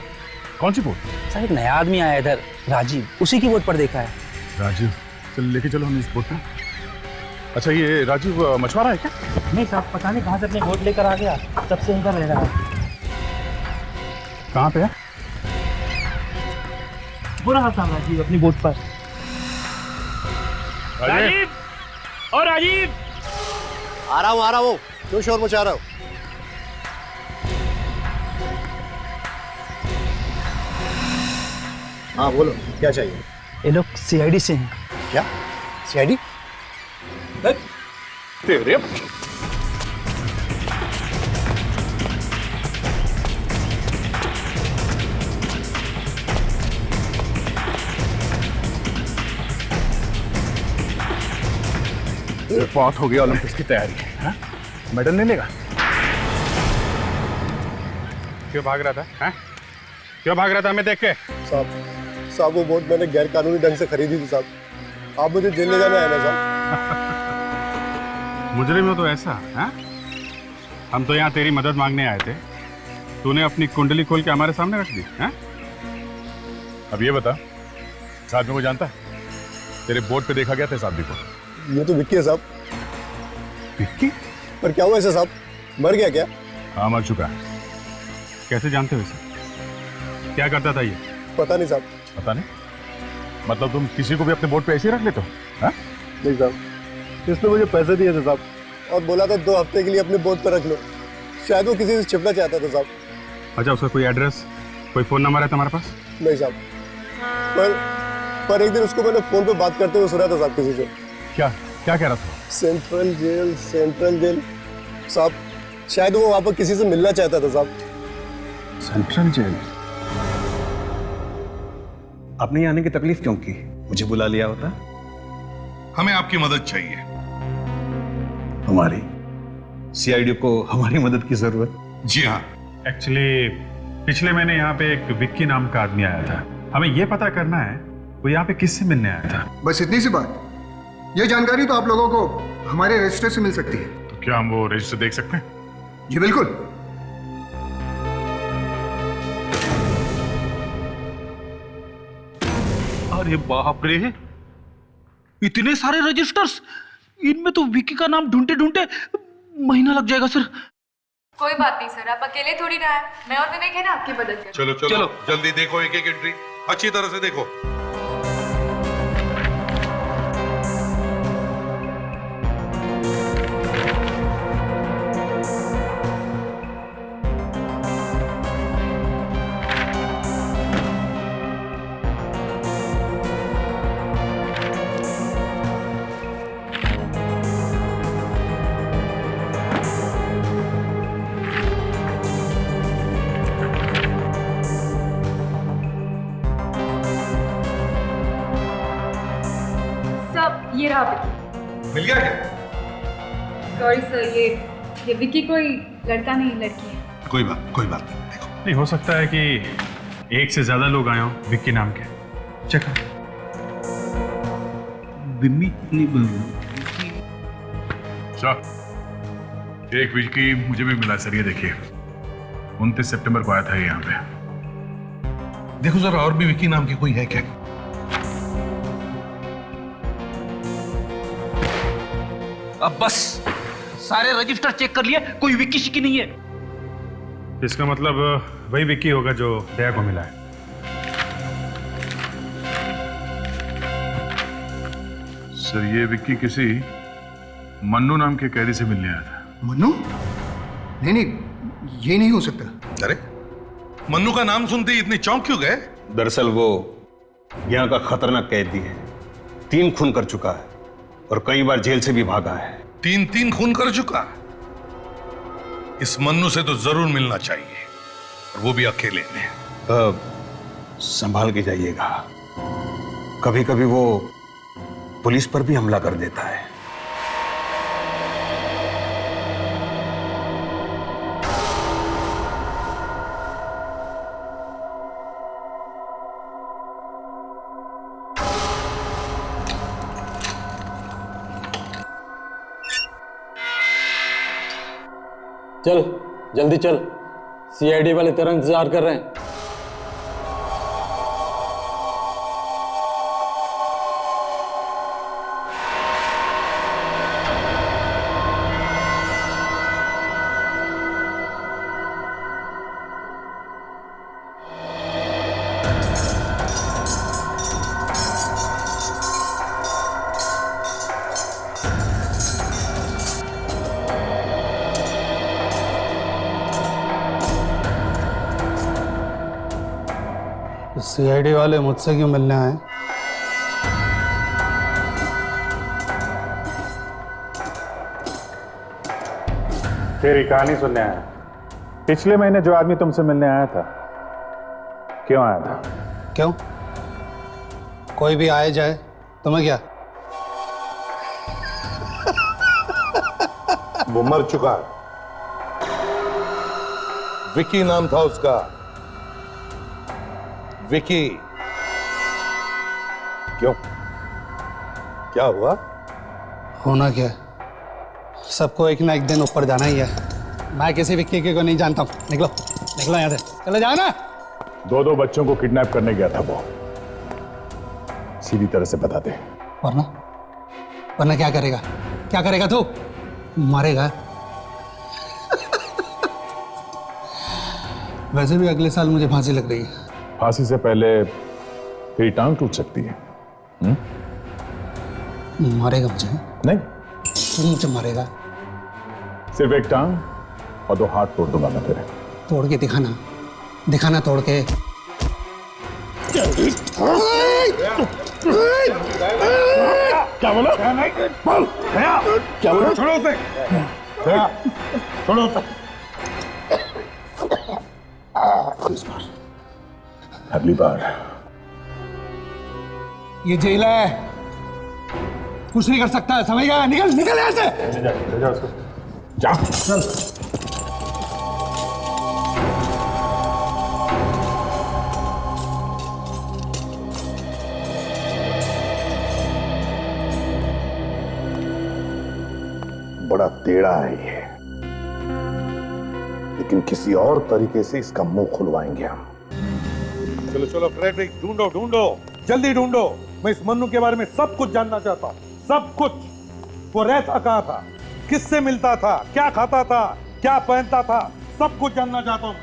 कौन सी बोट? साहब एक नया आदमी आया इधर, राजीव, उसी की बोट पर देखा है। राजीव? चल लेके चलो हम इस बोट पे। अच्छा ये राजीव मछुआरा है क्या? नहीं साहब, पता नहीं कहाँ से अपनी बोट लेकर आ गया, तब से इधर रह रहा है। कहाँ पे है? बुरा हाल साहब राजीव अपनी बोट पर। राजीव! और राजीव! आ रहा हूँ। क्यों शोर मचा रहा हो? हाँ बोलो, क्या चाहिए? ये लोग सीआईडी से हैं। क्या? सीआईडी? तेरे बहुत हो गया ओलंपिक्स की तैयारी। हाँ? मेडल नहीं लेगा? क्यों भाग रहा था? हाँ? क्यों भाग रहा था हमें देख के? साहब वो बोट मैंने गैर कानूनी ढंग से खरीदी थी साहब। आप मुझे जेल ले जाने आए ना साहब। मुजरिम हो तो ऐसा? हाँ? हम तो यहाँ तेरी मदद मांगने आए थे, तूने अपनी कुंडली खोल के हमारे सामने रख दी। हाँ? अब ये बता, इस आदमी को जानता है? तेरे बोट पे देखा गया था इस आदमी को। ये तो विक्की है साहब। विक्की? पर क्या हुआ ऐसा साहब? मर गया क्या? हाँ मर चुका है। कैसे जानते हो इसे? क्या करता था ये? पता नहीं साहब। पता नहीं? मतलब तुम किसी को भी अपने बोट पे ऐसे ही रख लेते हो? हाँ? नहीं साहब, इसने मुझे पैसे दिए थे साहब और बोला था 2 हफ्ते के लिए अपने बोट पर रख लो। शायद वो किसी से छिपना चाहता था साहब। अच्छा, उसका कोई एड्रेस, कोई फोन नंबर है तुम्हारे पास? नहीं साहब, पर एक दिन उसको मैंने फोन पे बात करते हुए सुना था साहब किसी से। क्या क्या कह रहा था? सेंट्रल जेल साहब, शायद वो वहां पर किसी से मिलना चाहता था साहब। Central jail? आपने आने की तकलीफ क्यों की? मुझे बुला लिया होता। हमें आपकी मदद चाहिए। हमारी सीआईडी को हमारी मदद की जरूरत? जी हाँ। एक्चुअली पिछले महीने यहाँ पे एक विक्की नाम का आदमी आया था। हमें ये पता करना है वो यहाँ पे किससे मिलने आया था। बस इतनी सी बात। ये जानकारी तो आप लोगों को हमारे रजिस्टर से मिल सकती है। तो क्या हम वो रजिस्टर देख सकते हैं? जी बिल्कुल। अरे बाप रे, इतने सारे रजिस्टर्स, इनमें तो विक्की का नाम ढूंढते ढूंढते महीना लग जाएगा सर। कोई बात नहीं सर, आप अकेले थोड़ी ना है, मैं और विवेक है ना आपकी मदद करें। चलो चलो, चलो जल्दी देखो एक एक एंट्री, अच्छी तरह से देखो। ये रहा विक्की। मिल गया क्या? सॉरी सर, ये विक्की कोई लड़का नहीं लड़की है। कोई बात नहीं। देखो नहीं, हो सकता है कि एक से ज्यादा लोग आए हों विक्की नाम के। चेक करो। सर, एक विक्की मुझे भी मिला सर, ये देखिए 29 सितंबर को आया था ये यहाँ पे। देखो जरा, और भी विक्की नाम की कोई है क्या? अब बस सारे रजिस्टर चेक कर लिए, कोई विक्की शिक्की नहीं है। इसका मतलब वही विक्की होगा जो दया को मिला है। सर, ये विक्की किसी मन्नू नाम के कैदी से मिलने आया था। मन्नू? नहीं, ये नहीं हो सकता। अरे, मन्नू का नाम सुनते ही इतने चौंक क्यों गए? दरअसल वो यहाँ का खतरनाक कैदी है, 3 खून कर चुका है और कई बार जेल से भी भागा है। 3 खून कर चुका? इस मन्नू से तो जरूर मिलना चाहिए, और वो भी अकेले में। संभाल के जाइएगा, कभी कभी वो पुलिस पर भी हमला कर देता है। चल जल्दी चल, सीआईडी वाले तेरा इंतजार कर रहे हैं। सीआईडी वाले मुझसे क्यों मिलने आए? तेरी कहानी सुनने आया। पिछले महीने जो आदमी तुमसे मिलने आया था, क्यों आया था? क्यों? कोई भी आए जाए, तुम्हें क्या? वो मर चुका है। विकी नाम था उसका, विकी। क्यों, क्या हुआ? होना क्या है, सबको एक ना एक दिन ऊपर जाना ही है। मैं किसी विक्की को नहीं जानता हूँ। निकलो निकलो यहाँ से, चले जाओ ना। 2 बच्चों को किडनैप करने गया था वो, सीधी तरह से बता दे। वरना क्या करेगा? क्या करेगा तू? मारेगा। वैसे भी अगले साल मुझे फांसी लग रही है। फांसी से पहले तेरी टांग टूट सकती है। मारेगा मुझे? नहीं, तू मुझे मारेगा? सिर्फ एक टांग और 2 हाथ तोड़ दूंगा मैं तेरे। तोड़ के दिखाना, दिखाना तोड़ के। क्या बोला? बोल, क्या बोला? छोड़ो उसे, छोड़ो उसे। अगली बार। ये जेल है, कुछ नहीं कर सकता है, समझ गया? निकल निकल यहाँ से। ले जा उसको, जा। चल। बड़ा टेढ़ा है ये, लेकिन किसी और तरीके से इसका मुंह खुलवाएंगे हम। चलो चलो फ्रेडरिक, ढूंढो ढूंढो, जल्दी ढूंढो। मैं इस मन्नू के बारे में सब कुछ जानना चाहता हूँ, सब कुछ। वो रहता कहाँ था, किससे मिलता था, क्या खाता था, क्या पहनता था, सब कुछ जानना चाहता हूँ।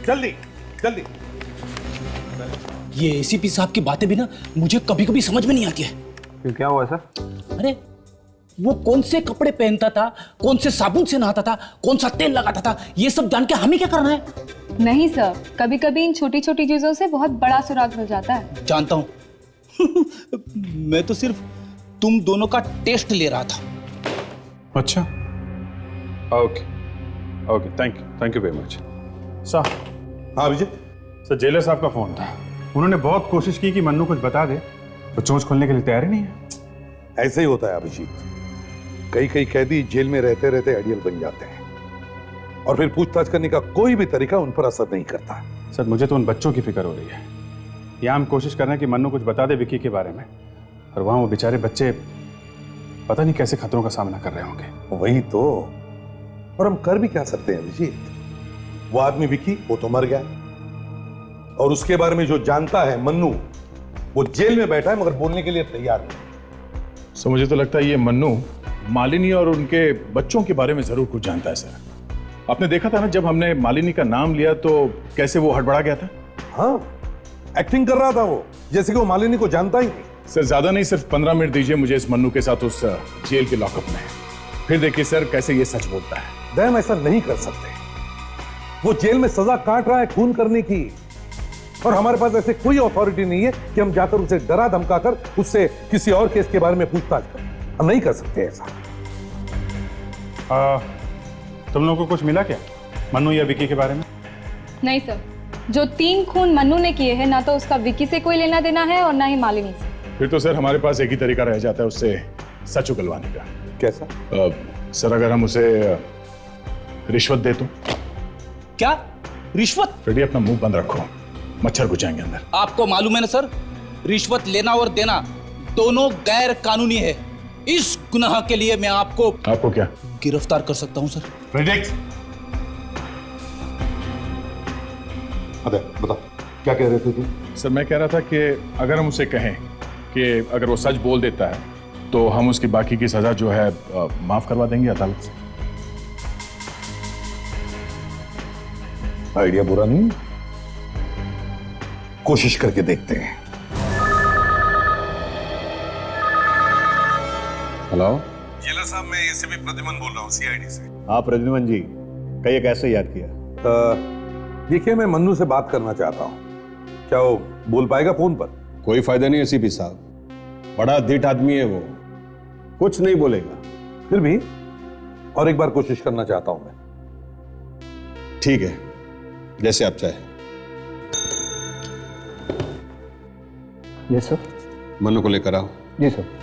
जल्दी जल्दी। ये एसीपी साहब की बातें भी ना मुझे कभी कभी समझ में नहीं आती है। क्यों, क्या हुआ सर? अरे वो कौन से कपड़े पहनता था, कौन से साबुन से नहाता था, कौन सा तेल लगाता था, ये सब जान के हमें क्या करना है? नहीं सर, कभी कभी इन छोटी छोटी चीजों से बहुत बड़ा सुराग मिल जाता है। जानता हूं। मैं तो सिर्फ तुम दोनों का टेस्ट ले रहा था। अच्छा, okay okay, thank you very much. Sir. हाँ विजय। सर, जेलर साहब का फोन था। उन्होंने बहुत कोशिश की कि मन्नू कुछ बता दे, तो चोंच खोलने के लिए तैयार ही नहीं है। ऐसे ही होता है अभिजीत। कई कई कैदी जेल में रहते रहते आइडियल बन जाते हैं और फिर पूछताछ करने का कोई भी तरीका उन पर असर नहीं करता। सर मुझे तो उन बच्चों की फिक्र हो रही है। यहाँ हम कोशिश कर रहे हैं कि मन्नू कुछ बता दे विक्की के बारे में, और वहां वो बेचारे बच्चे पता नहीं कैसे खतरों का सामना कर रहे होंगे। वही तो, और हम कर भी क्या सकते हैं अभिजीत? वो आदमी विक्की, वो तो मर गया, और उसके बारे में जो जानता है मन्नू, वो जेल में बैठा है मगर बोलने के लिए तैयार नहीं। सो मुझे तो लगता है ये मन्नू मालिनी और उनके बच्चों के बारे में जरूर कुछ जानता है सर। आपने देखा था ना जब हमने मालिनी का नाम लिया तो कैसे वो हड़बड़ा गया था। हाँ, एक्टिंग कर रहा था वो, जैसे कि वो मालिनी को जानता ही नहीं। सर ज्यादा नहीं, सिर्फ 15 मिनट दीजिए मुझे इस मन्नू के साथ उस जेल के लॉकअप में, फिर देखिए सर कैसे ये सच बोलता है। दम ऐसा नहीं कर सकते, वो जेल में सजा काट रहा है खून करने की, और हमारे पास ऐसे कोई अथॉरिटी नहीं है कि हम जाकर उसे डरा धमकाकर उससे किसी और केस के बारे में पूछताछ करें। हम नहीं कर सकते ऐसा। तुम लोगों को कुछ मिला क्या मन्नू या विक्की के बारे में? नहीं सर, जो 3 खून मन्नू ने किए हैं ना तो उसका विक्की से कोई लेना देना है और ना ही मालिनी से। फिर तो सर हमारे पास एक ही तरीका रह जाता है उससे सच उगलवाने का। कैसा? सर अगर हम उसे रिश्वत दे तो। क्या रिश्वत? फ्रेडी अपना मुंह बंद रखो, मच्छर घुसाएंगे अंदर। आपको मालूम है ना सर, रिश्वत लेना और देना दोनों गैर कानूनी है। इस गुनाह के लिए मैं आपको क्या गिरफ्तार कर सकता हूं सर। अरे बताओ क्या कह रहे थे तुम? सर मैं कह रहा था कि अगर हम उसे कहें कि अगर वो सच बोल देता है तो हम उसकी बाकी की सजा जो है माफ करवा देंगे अदालत से। आइडिया बुरा नहीं, कोशिश करके देखते हैं। हेलो, जेलर साहब, मैं एसीपी प्रद्युमन बोल रहा हूँ सीआईडी से। हाँ प्रद्युमन जी, कहिए कैसे याद किया? देखिए, मैं मन्नू से बात करना चाहता हूँ, क्या वो बोल पाएगा फोन पर? कोई फायदा नहीं एसीपी साहब, बड़ा धिट आदमी है वो, कुछ नहीं बोलेगा। फिर भी और एक बार कोशिश करना चाहता हूं मैं। ठीक है, जैसे आप चाहे। Yes sir. मन्नू को लेकर आओ। जी सर।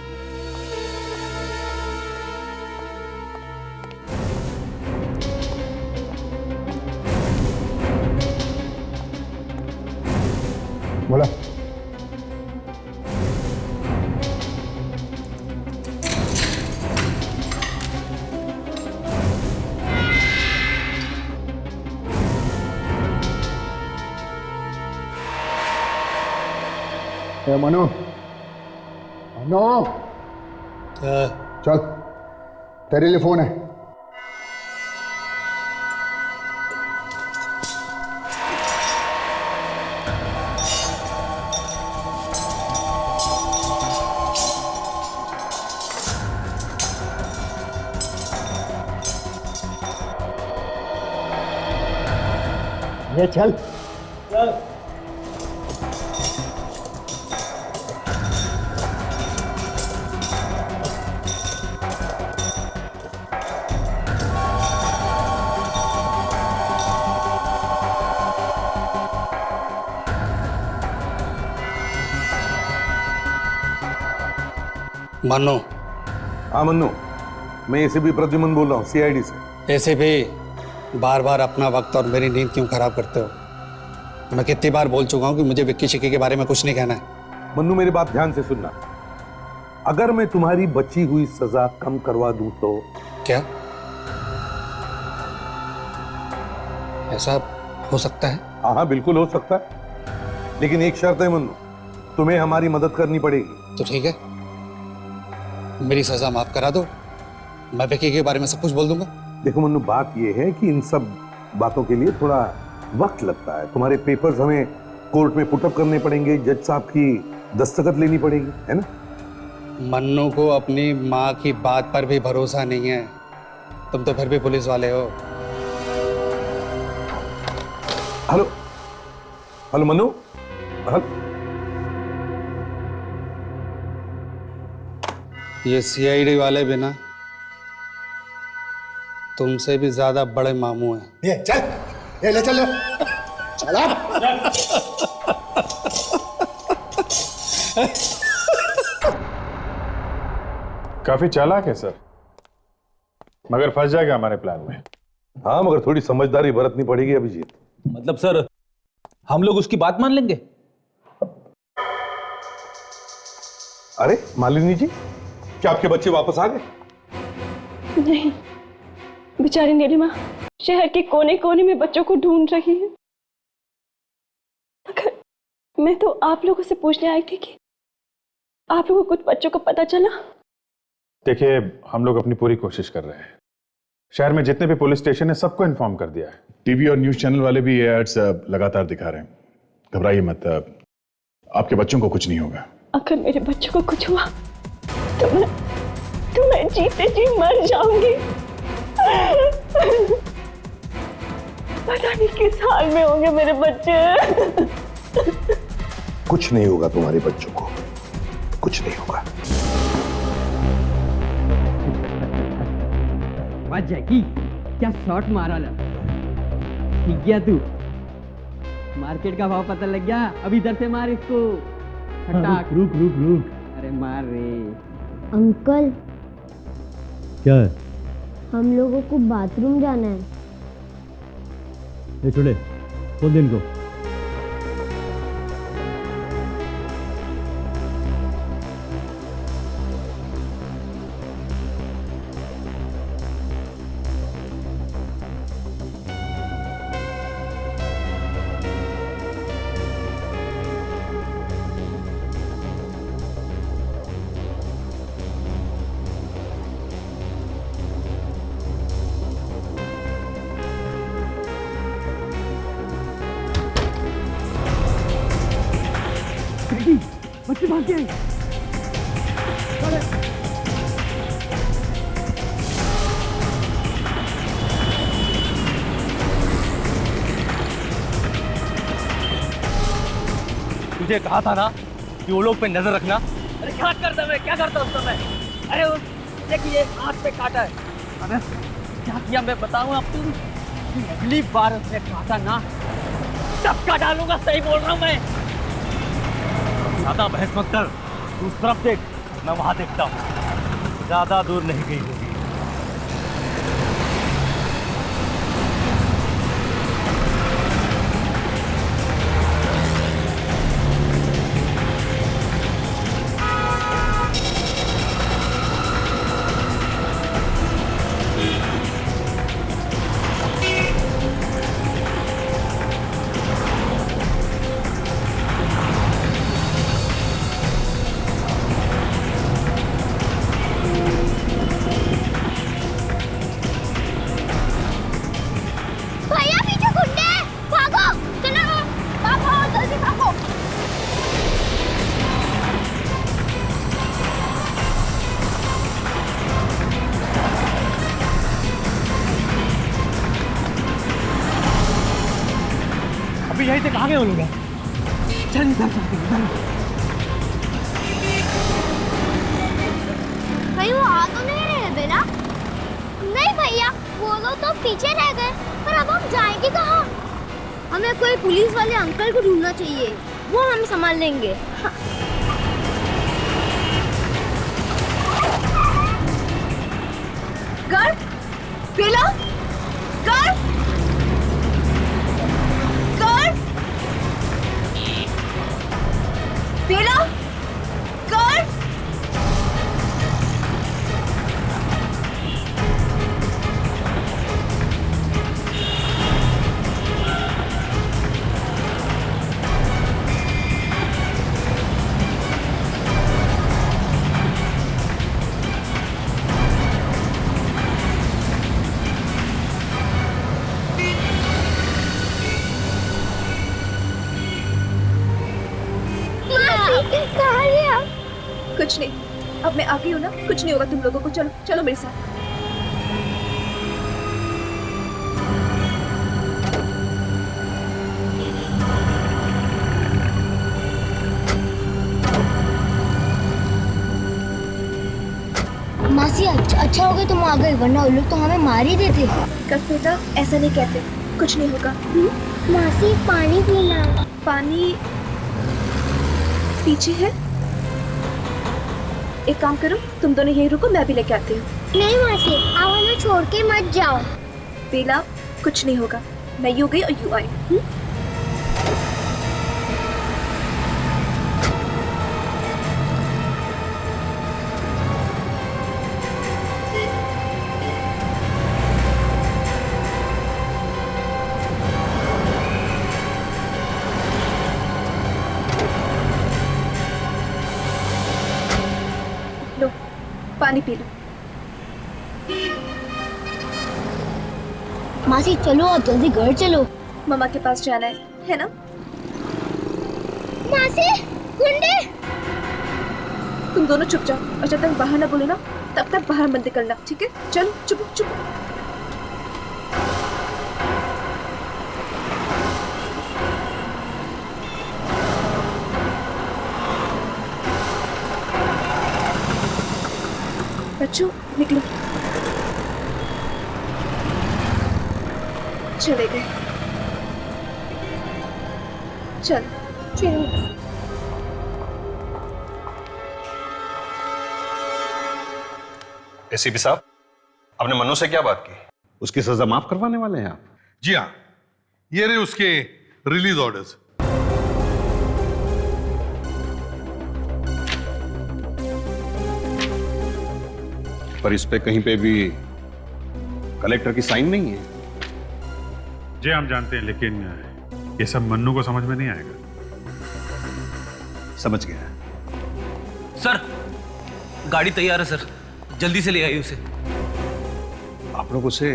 बोला। मनु, मनु, चल, तेरे लिए फोन है। ये चल। मन्नू। हाँ मन्नू, मैं एसीपी प्रद्युमन बोल रहा हूँ सीआईडी से। एसीपी, बार बार अपना वक्त और मेरी नींद क्यों खराब करते हो? मैं कितनी बार बोल चुका हूँ कि मुझे विक्की शिक्की के बारे में कुछ नहीं कहना है। मन्नू मेरी बात ध्यान से सुनना, अगर मैं तुम्हारी बची हुई सजा कम करवा दूं तो? क्या ऐसा हो सकता है? हाँ बिल्कुल हो सकता है, लेकिन एक शर्त है मन्नू, तुम्हें हमारी मदद करनी पड़ेगी। तो ठीक है, मेरी सजा माफ करा दो, मैं विक्की के बारे में सब कुछ बोल दूंगा। देखो मन्नू, बात यह है कि इन सब बातों के लिए थोड़ा वक्त लगता है। तुम्हारे पेपर्स हमें कोर्ट में पुटअप करने पड़ेंगे, जज साहब की दस्तखत लेनी पड़ेगी, है ना? मन्नू को अपनी माँ की बात पर भी भरोसा नहीं है। तुम तो फिर भी पुलिस वाले हो। Hello hello Mannu, hello. ये सीआईडी वाले भी ना तुमसे भी ज्यादा बड़े मामू हैं। ये चल, ये ले चल, चला। काफी चालाक है सर, मगर फंस जाएगा हमारे प्लान में। हाँ, मगर थोड़ी समझदारी बरतनी पड़ेगी अभिजीत। मतलब सर हम लोग उसकी बात मान लेंगे? अरे मालिनी जी, क्या आपके बच्चे वापस आ गए? नहीं, बेचारी नीलिमा शहर के कोने कोने में बच्चों को ढूंढ रही है। मगर मैं तो आप लोगों से पूछने आई थी कि आप लोगों को कुछ बच्चों का पता चला? देखिए, हम लोग अपनी पूरी कोशिश कर रहे हैं। शहर में जितने भी पुलिस स्टेशन है सबको इन्फॉर्म कर दिया है। टीवी और न्यूज चैनल वाले भी ये एड्स लगातार दिखा रहे हैं। घबराइए मत, आपके बच्चों को कुछ नहीं होगा। अगर मेरे बच्चों को कुछ हुआ तो मैं जीते जी मर जाऊंगी। पता नहीं किस हाल में होंगे मेरे बच्चे। कुछ नहीं होगा तुम्हारे बच्चों को, कुछ नहीं होगा। जैकी, क्या शॉट मारा ला? ठीक गया तू? मार्केट का भाव पता लग गया? अब इधर से मार इसको। फटाक। रुक रुक रुक। अरे मार रे। अंकल, क्या है? हम लोगों को बाथरूम जाना है। ये छोड़े, खोल दे इनको। बच्चे भाग गए। तुझे कहा था ना कि वो लोग पे नजर रखना। अरे क्या करता मैं, क्या करता उस समय? अरे देखिए हाथ पे काटा है। अबे क्या किया मैं बताऊं आपको? अगली बार उसने काटा ना टपका डालूंगा। सही बोल रहा हूं मैं। ज्यादा बहस मत कर, तू उस तरफ देख, मैं वहां देखता हूँ। ज्यादा दूर नहीं गई होगी। यहीं से कहाँ गए वो लोग? चल भाई वो आ तो नहीं रहे बेला? नहीं भैया, वो लोग तो पीछे रह गए। पर अब हम जाएंगे कहाँ? हमें कोई पुलिस वाले अंकल को ढूंढना चाहिए, वो हम संभाल लेंगे। गर्व, बेला, गर्व, गर्व, बेला, गर्व। कुछ नहीं, अब मैं आ गई हूँ ना, कुछ नहीं होगा तुम लोगों को। चलो चलो मेरे साथ। मासी अच्छा हो गया तुम आ गए, वरना वो लोग तो हमें मार ही देते। कफ बेटा ऐसा नहीं कहते, कुछ नहीं होगा। मासी पानी पीना। पानी पीछे है। एक काम करो, तुम दोनों यहीं रुको, मैं भी लेके आती हूँ। नहीं मासी, आप हमें छोड़ के मत जाओ। बेला, कुछ नहीं होगा, मैं यूं गई और यूं आई। लो, पानी पी लो। मासी चलो, अब जल्दी घर चलो। मम्मा के पास जाना है ना? मासी, गुंडे! तुम दोनों चुप जाओ और जब तक बाहर ना बोले ना तब तक बाहर मत निकलना, ठीक है? चलो, चुप चुप। बच्चों, निकलो। चले गए। चलो। एसीपी साहब, आपने मनु से क्या बात की? उसकी सजा माफ करवाने वाले हैं आप? जी हाँ, ये रहे उसके रिलीज ऑर्डर्स। पर इस पे कहीं पे भी कलेक्टर की साइन नहीं है। जी हम जानते हैं, लेकिन ये सब मन्नू को समझ में नहीं आएगा। समझ गया सर, गाड़ी तैयार है सर, जल्दी से ले आइए उसे। आप लोग उसे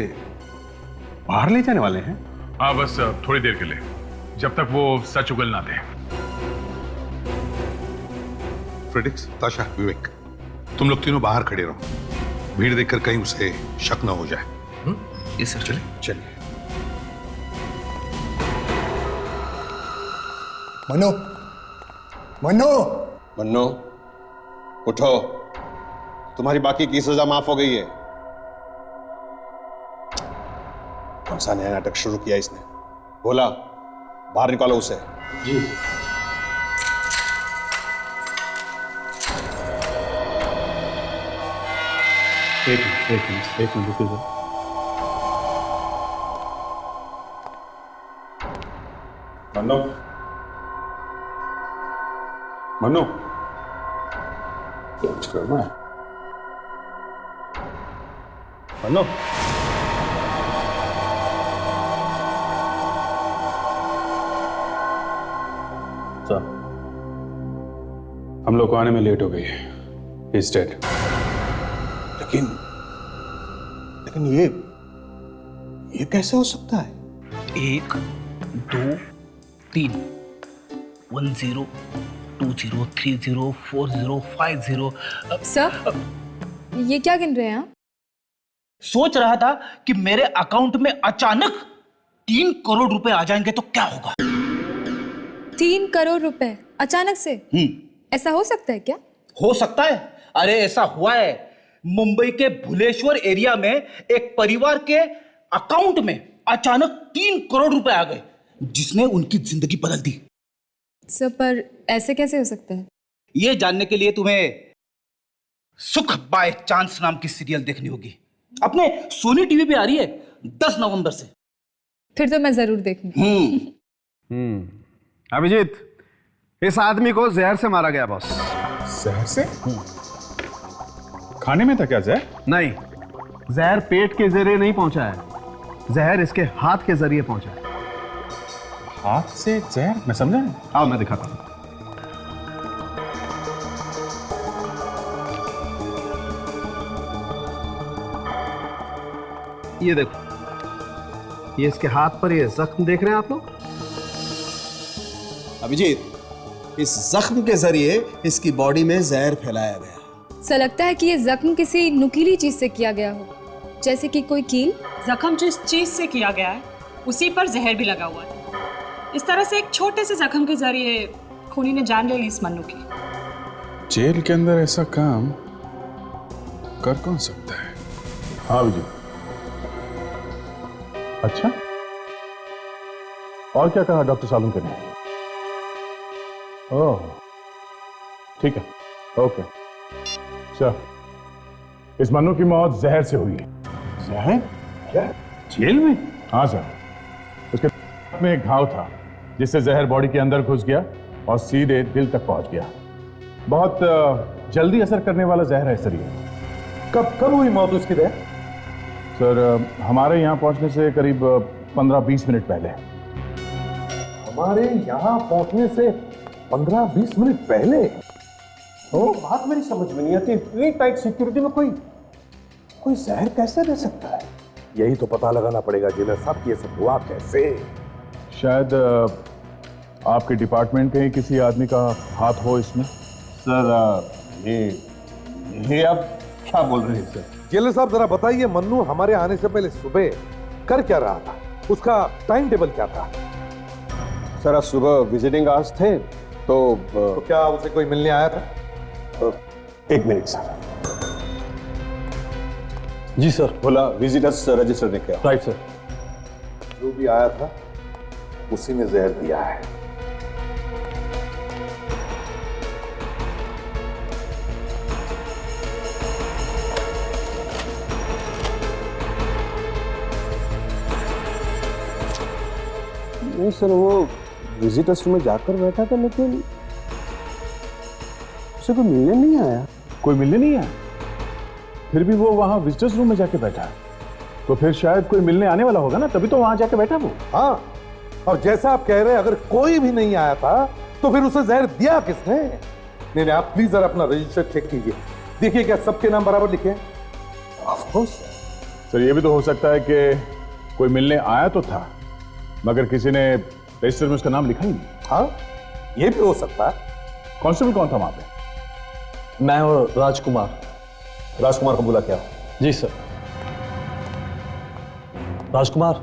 बाहर ले जाने वाले हैं? हाँ, बस थोड़ी देर के लिए, जब तक वो सच उगल ना दे। फ्रेडिक्स, ताशा, विवेक, तुम लोग तीनों बाहर खड़े रहो। भीड़ देखकर कहीं उसे शक ना हो जाए। ये सर, चलिए चलिए। मनु, मनु, मन्नो, उठो। तुम्हारी बाकी की सजा माफ हो गई है। कौन सा नया नाटक शुरू किया इसने? बोला, बाहर निकालो उसे। जी। एक मिनट रुकिए सर। मन्नो, मन्नो, कुछ करना है? मन्नो, सर, हम लोग को आने में लेट हो गई है। He's dead. लेकिन ये कैसे हो सकता है? 1 2 3 1 0 2 0 3 0 4 0 5 0। सर, ये क्या गिन रहे हैं आप? सोच रहा था कि मेरे अकाउंट में अचानक 3 करोड़ रुपए आ जाएंगे तो क्या होगा। 3 करोड़ रुपए अचानक से? ऐसा हो सकता है क्या? हो सकता है। अरे ऐसा हुआ है, मुंबई के भुलेश्वर एरिया में एक परिवार के अकाउंट में अचानक 3 करोड़ रुपए आ गए, जिसने उनकी जिंदगी बदल दी। सर, पर ऐसे कैसे हो सकता है? यह जानने के लिए तुम्हें सुख बाय चांस नाम की सीरियल देखनी होगी। अपने सोनी टीवी पे आ रही है 10 नवंबर से। फिर तो मैं जरूर देखूंगी। अभिजीत, इस आदमी को जहर से मारा गया बॉस। जहर से? खाने में था क्या जहर? नहीं, जहर पेट के जरिए नहीं पहुंचा है, जहर इसके हाथ के जरिए पहुंचा है। हाथ से जहर? मैं समझा नहीं। आओ मैं दिखाता हूं। ये देखो, ये इसके हाथ पर ये जख्म देख रहे हैं आप लोग? अभिजीत, इस जख्म के जरिए इसकी बॉडी में जहर फैलाया गया। सर, लगता है कि ये जख्म किसी नुकीली चीज से किया गया हो, जैसे कि कोई कील। जख्म जिस चीज से किया गया है उसी पर जहर भी लगा हुआ था। इस तरह से एक छोटे से जख्म के जरिए खूनी ने जान ले ली इस मन्नू की। जेल के अंदर ऐसा काम कर कौन सकता है? हाँ जी। अच्छा, और क्या कहा डॉक्टर सालुंके ने? ओह, ठीक है, ओके। सर, इस मन्नू की मौत जहर से हुई है। जहर? क्या? जेल में? हाँ सर, उसके में एक घाव था जिससे जहर बॉडी के अंदर घुस गया और सीधे दिल तक पहुंच गया। बहुत जल्दी असर करने वाला जहर है सर ये। कब हुई मौत उसकी? सर, हमारे यहाँ पहुंचने से करीब 15-20 मिनट पहले। हमारे यहाँ पहुंचने से 15-20 मिनट पहले? बात मेरी समझ में नहीं आती, इतनी टाइट सिक्योरिटी में कोई जहर कैसे दे सकता है? यही तो पता लगाना पड़ेगा जेलर साहब कि ये सब हुआ कैसे। शायद आपके डिपार्टमेंट के ही किसी आदमी का हाथ हो इसमें। सर, ये आप क्या बोल रहे हैं सर? जेलर साहब जरा बताइए, मन्नू हमारे आने से पहले सुबह कर क्या रहा था? उसका टाइम टेबल क्या था? सर, आज सुबह विजिटिंग आवर्स थे तो क्या उसे कोई मिलने आया था? एक मिनट सर। जी सर। बोला विजिटर्स रजिस्टर देखे। Right sir. जो भी आया था उसी ने जहर दिया है। नहीं सर, वो विजिटर्स रूम में जाकर बैठा था लेकिन उसे कोई मिलने नहीं आया। कोई मिलने नहीं आया? फिर भी वो वहां विजिटर्स रूम में जाके बैठा है, तो फिर शायद कोई मिलने आने वाला होगा ना, तभी तो वहां जाके बैठा वो। हाँ, और जैसा आप कह रहे हैं, अगर कोई भी नहीं आया था तो फिर उसे जहर दिया किसने? नहीं, आप प्लीज जरा अपना रजिस्टर चेक कीजिए, देखिए क्या सबके नाम बराबर लिखे हैं। ऑफ कोर्स सर, ये भी तो हो सकता है कि कोई मिलने आया तो था मगर किसी ने रजिस्टर में उसका नाम लिखा ही नहीं। हाँ, ये भी हो सकता है। कांस्टेबल कौन था वहां पे? मैं और राजकुमार। राजकुमार को बुला क्या? जी सर। राजकुमार,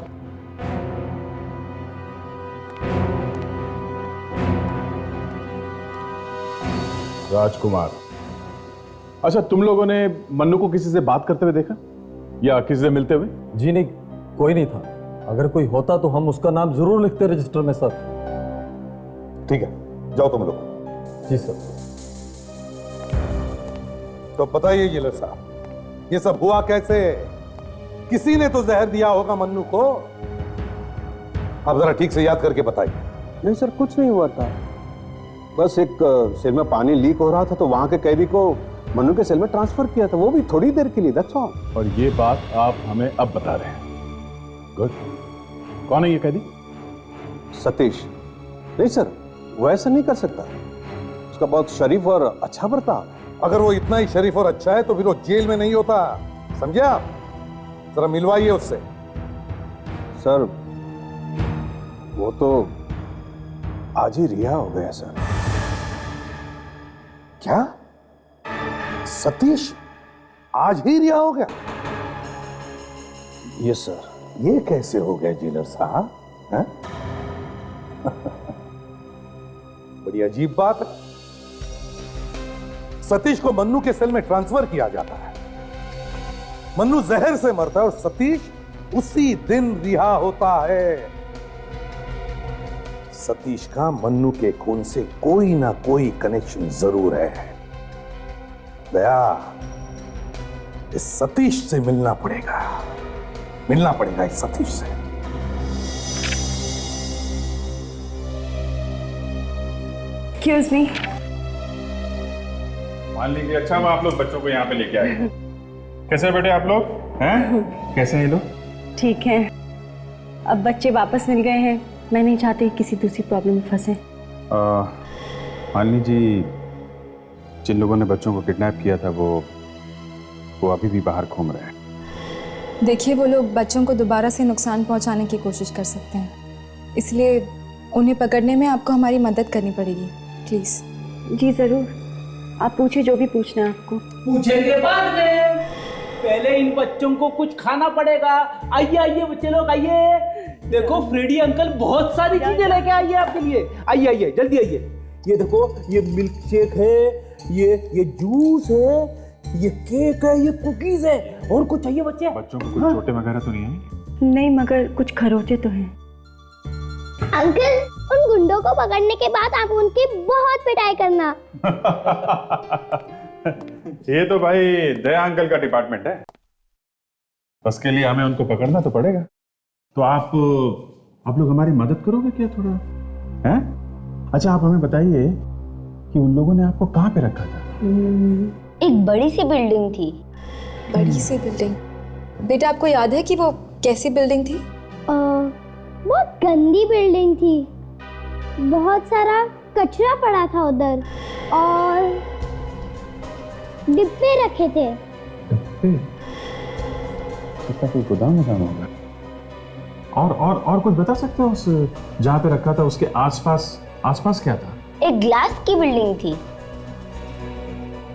राजकुमार। अच्छा, तुम लोगों ने मन्नू को किसी से बात करते हुए देखा या किसी से मिलते हुए? जी नहीं, कोई नहीं था। अगर कोई होता तो हम उसका नाम जरूर लिखते रजिस्टर में सर। ठीक है, जाओ तुम लोग। जी सर। तो बताइए जेलर साहब, ये सब हुआ कैसे? किसी ने तो जहर दिया होगा मन्नू को। आप जरा ठीक से याद करके बताइए। नहीं सर, कुछ नहीं हुआ था। बस एक सेल में पानी लीक हो रहा था तो वहां के कैदी को मन्नू के सेल में ट्रांसफर किया था, वो भी थोड़ी देर के लिए, दैट्स ऑल। और ये बात आप हमें अब बता रहे हैं। गुड। कौन है ये कैदी? सतीश। नहीं सर, वो ऐसा नहीं कर सकता, उसका बहुत शरीफ और अच्छा बर्ताव है। अगर वो इतना ही शरीफ और अच्छा है तो फिर वो जेल में नहीं होता, समझे आप? जरा मिलवाइए उससे। सर, वो तो आज ही रिहा हो गया सर। क्या? सतीश आज ही रिहा हो गया? Yes sir. ये कैसे हो गया जेलर साहब? बड़ी अजीब बात है। सतीश को मन्नू के सेल में ट्रांसफर किया जाता है, मन्नू जहर से मरता है और सतीश उसी दिन रिहा होता है। सतीश का मन्नू के खून से कोई ना कोई कनेक्शन जरूर है। दया, इस सतीश से मिलना पड़ेगा, मिलना पड़ेगा इस सतीश से। Excuse me. मान लीजिए, अच्छा हुआ आप लोग बच्चों को यहाँ पे लेके आए। कैसे बेटे आप लोग हैं? कैसे हैं लोग? ठीक है, अब बच्चे वापस मिल गए हैं। मैं नहीं चाहती किसी दूसरी प्रॉब्लम में फंसे। मान लीजिए, जिन लोगों ने बच्चों को किडनैप किया था वो अभी भी बाहर घूम रहे हैं। देखिए, वो लोग बच्चों को दोबारा से नुकसान पहुंचाने की कोशिश कर सकते हैं, इसलिए उन्हें पकड़ने में आपको हमारी मदद करनी पड़ेगी, प्लीज। जी जरूर, आप पूछिए जो भी पूछना है आपको। पूछेंगे बाद में, पहले इन बच्चों को कुछ खाना पड़ेगा। आइए आइए बच्चे लोग, आइए। देखो फ्रेडी अंकल बहुत सारी चीजें लेके आइए आपके लिए। आइए आइए, जल्दी आइए। ये देखो, ये मिल्क शेक है, ये जूस है, ये केक है, ये कुकीज है। और कुछ चाहिए बच्चे? बच्चों को कुछ चोटें वगैरह तो नहीं है? नहीं, मगर कुछ खरोचे तो हैं। अंकल, उन गुंडों को पकड़ने के बाद आप उनकी बहुत पिटाई करना। ये तो भाई दया अंकल का डिपार्टमेंट है, उसके लिए हमें उनको पकड़ना तो पड़ेगा। तो आप लोग हमारी मदद करोगे क्या थोड़ा, हैं? अच्छा आप हमें बताइए कि उन लोगों ने आपको कहाँ पे रखा था? एक बड़ी सी बिल्डिंग थी। बड़ी सी बिल्डिंग? बेटा आपको याद है कि वो कैसी बिल्डिंग थी? बहुत गंदी बिल्डिंग थी, बहुत सारा कचरा पड़ा था उधर और डिब्बे रखे थे। डिब्बे? इसका कोई गोदाम होगा? और कुछ बता सकते हो उस जहाँ पे रखा था उसके आसपास क्या था? एक ग्लास की बिल्डिंग थी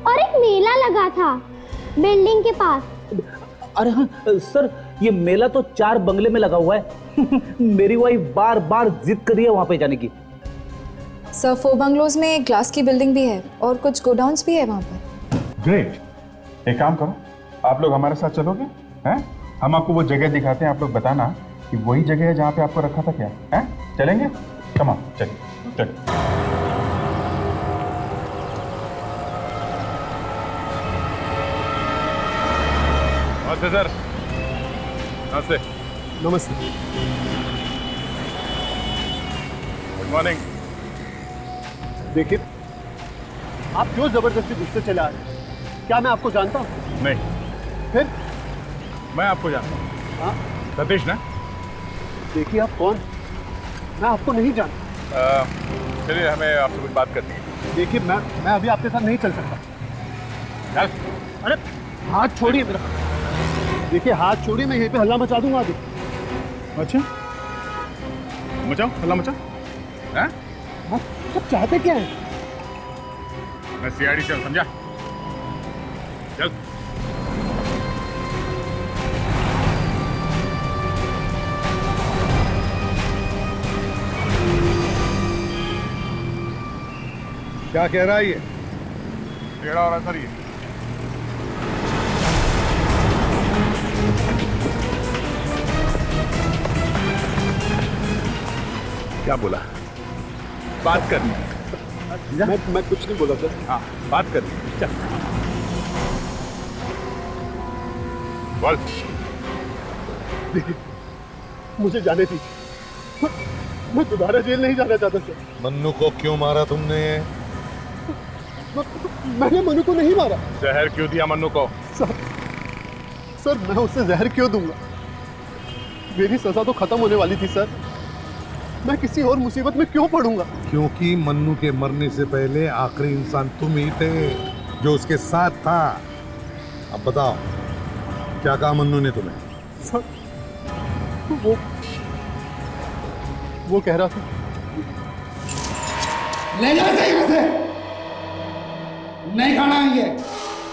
और एक मेला लगा था बिल्डिंग के पास। अरे हाँ सर, ये मेला तो 4 बंगले में लगा हुआ है। मेरी वाइफ बार बार जिद कर रही है वहां पे जाने की। सर 4 बंगलोज में एक ग्लास की बिल्डिंग भी है और कुछ गोडाउन्स भी है वहां पर। ग्रेट, एक काम करो, आप लोग हमारे साथ चलोगे? हैं? हम आपको वो जगह दिखाते हैं, आप लोग बताना कि वही जगह है जहाँ पे आपको रखा था क्या है? चलेंगे? कम ऑन, चलिए। नमस्ते सर। नमस्ते। नमस्ते। Good morning. देखिए, आप क्यों जबरदस्ती गुस्से चले आ रहे हैं? क्या मैं आपको जानता हूँ? नहीं। फिर? मैं आपको जानता हूँ। हाँ? सतीश ना? देखिए आप कौन? मैं आपको नहीं जानता। चलिए, हमें आपसे कुछ बात करनी है। देखिए मैं अभी आपके साथ नहीं चल सकता। चल। अरे हाथ छोड़िए मेरा। देखिए हाथ छोड़िए, मैं यहीं पे हल्ला मचा दूंगा अभी। अच्छा, मचाओ, हल्ला मचाओ। हैं? आप चाहते क्या हैं? मैं सीआईडी से हूं, समझा? चल। क्या कह रहा है ये? टेढ़ा हो रहा है सर ये। क्या बोला? बात करनी है। मैं कुछ नहीं बोला सर। हाँ, बात करनी है। चल बोल। देखिए, मुझे जाने दीजिए। मैं दोबारा जेल नहीं जाना चाहता सर। मन्नू को क्यों मारा तुमने? मैंने मन्नू को नहीं मारा। जहर क्यों दिया मन्नू को? सर मैं उसे जहर क्यों दूंगा? मेरी सजा तो खत्म होने वाली थी सर। मैं किसी और मुसीबत में क्यों पड़ूंगा? क्योंकि मन्नू के मरने से पहले आखिरी इंसान तुम ही थे जो उसके साथ था। अब बताओ, क्या कहा मन्नू ने तुम्हें? सर वो कह रहा था ले जाओ यहां से, नहीं खाना है ये।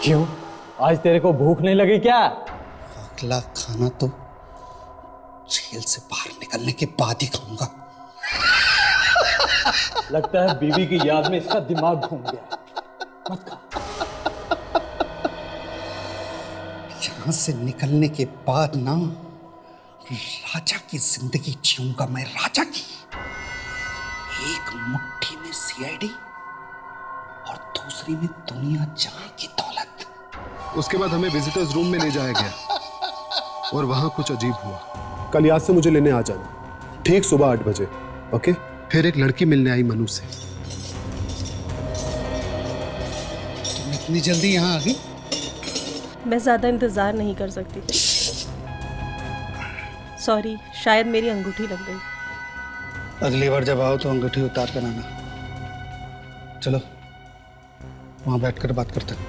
क्यों? आज तेरे को भूख नहीं लगी क्या? अगला खाना तो जेल से बाहर निकलने के बाद ही खाऊंगा। लगता है बीवी की याद में इसका दिमाग घूम गया। मत खा। यहां से निकलने के बाद ना राजा की जिंदगी जीऊंगा मैं, राजा की। एक मुट्ठी में सीआईडी और दूसरी में दुनिया जहां की दौलत। उसके बाद हमें विजिटर्स रूम में ले जाया गया और वहां कुछ अजीब हुआ। कल याद से मुझे लेने आ जाना, ठीक सुबह 8 बजे। ओके? फिर एक लड़की मिलने आई मनु से। तुम इतनी जल्दी यहाँ आ गई? मैं ज्यादा इंतजार नहीं कर सकती थी। सॉरी, शायद मेरी अंगूठी लग गई। अगली बार जब आओ तो अंगूठी उतार कर आना। चलो वहां बैठकर बात करते हैं।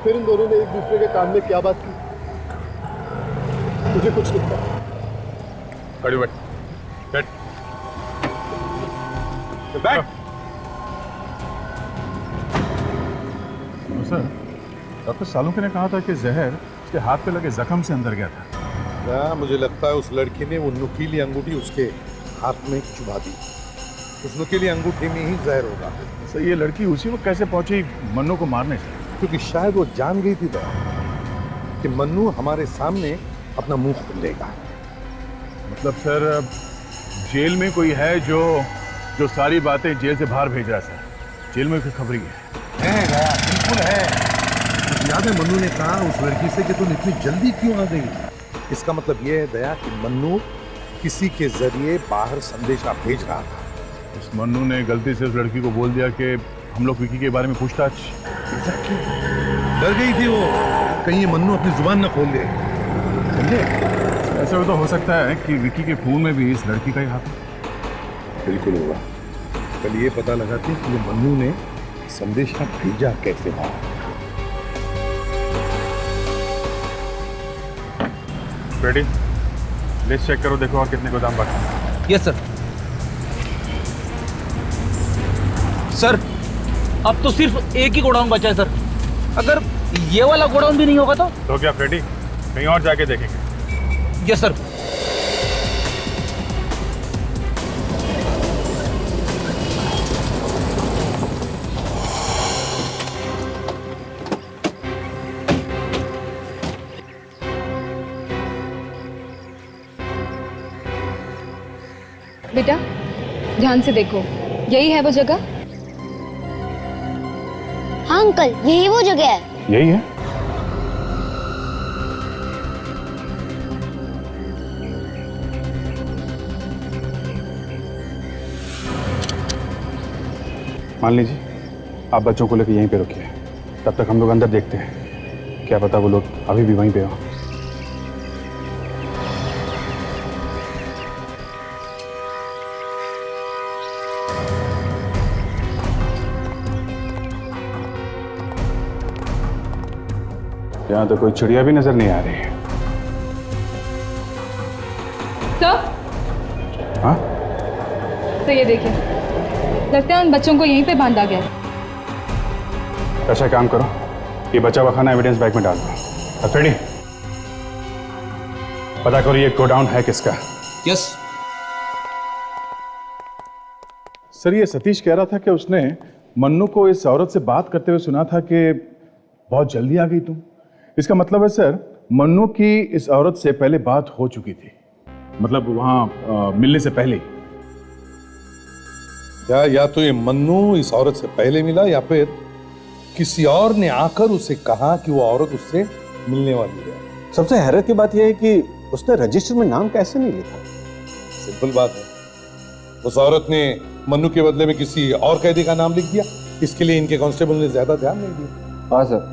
फिर इन दोनों ने एक दूसरे के कान में क्या बात की, मुझे कुछ नहीं पता। खड़ी बैठ। बैठ। सर, डॉक्टर सालुंके ने कहा था कि जहर उसके हाथ पे लगे जख्म से अंदर गया था। क्या मुझे लगता है उस लड़की ने वो नुकीली अंगूठी उसके हाथ में चुभा दी। उस नुकीली अंगूठी में ही जहर होगा। सर, ये लड़की उसी वक्त कैसे पहुंची मन्नू को मारने से? क्योंकि शायद वो जान गई थी कि मन्नू हमारे सामने अपना मुंह खोलेगा। मतलब सर, जेल में कोई है जो सारी बातें जेल से बाहर भेज रहा है सर। जेल में कोई खबरी है? बिल्कुल है। याद है मन्नू ने कहा उस लड़की से कि तुम इतनी जल्दी क्यों आ गई? इसका मतलब यह है दया कि मन्नू किसी के जरिए बाहर संदेशा भेज रहा था। उस मन्नू ने गलती से उस लड़की को बोल दिया कि हम लोग विकी के बारे में पूछताछ। डर गई थी वो, कहीं ये मन्नू अपनी जुबान न खोल दे। समझे? ऐसा भी तो हो सकता है कि विकी के खून में भी इस लड़की का ही हाथ है। बिल्कुल होगा। कल ये पता लगा कि ये मन्नू ने संदेशा भेजा कैसे बाहर। रेडी, लिस्ट चेक करो, देखो और कितने गोदाम बाकी हैं। Yes sir. सर अब तो सिर्फ एक ही गोडाउन बचा है सर। अगर ये वाला गोडाउन भी नहीं होगा तो क्या फ्रेडी, कहीं और जाके देखेंगे। Yes sir. बेटा ध्यान से देखो, यही है वो जगह? हाँ अंकल, यही वो जगह है। यही है। मान लीजिए आप बच्चों को लेकर यहीं पे रुकिए, तब तक हम लोग अंदर देखते हैं, क्या पता वो लोग अभी भी वहीं पे हो। यहाँ तो कोई चिड़िया भी नजर नहीं आ रही है। सर, हाँ? तो ये देखिए, लगता है उन बच्चों को यहीं पे बांधा गया। अच्छा काम करो, ये बचा हुआ खाना एविडेंस बैग में डाल दो। फ्रेडी, पता करो ये गोडाउन है किसका। यस सर, ये सतीश कह रहा था कि उसने मन्नू को इस औरत से बात करते हुए सुना था कि बहुत जल्दी आ गई तुम। इसका मतलब है सर, मन्नू की इस औरत से पहले बात हो चुकी थी, मतलब वहां मिलने से पहले। या तो ये मन्नू इस औरत से पहले मिला या फिर किसी और ने आकर उसे कहा कि वो औरत उससे मिलने वाली है। सबसे हैरत की बात यह है कि उसने रजिस्टर में नाम कैसे नहीं लिखा। सिंपल बात है, उस औरत ने मन्नू के बदले में किसी और कैदी का नाम लिख दिया, इसके लिए इनके कांस्टेबल ने ज्यादा ध्यान नहीं दिया। हाँ सर,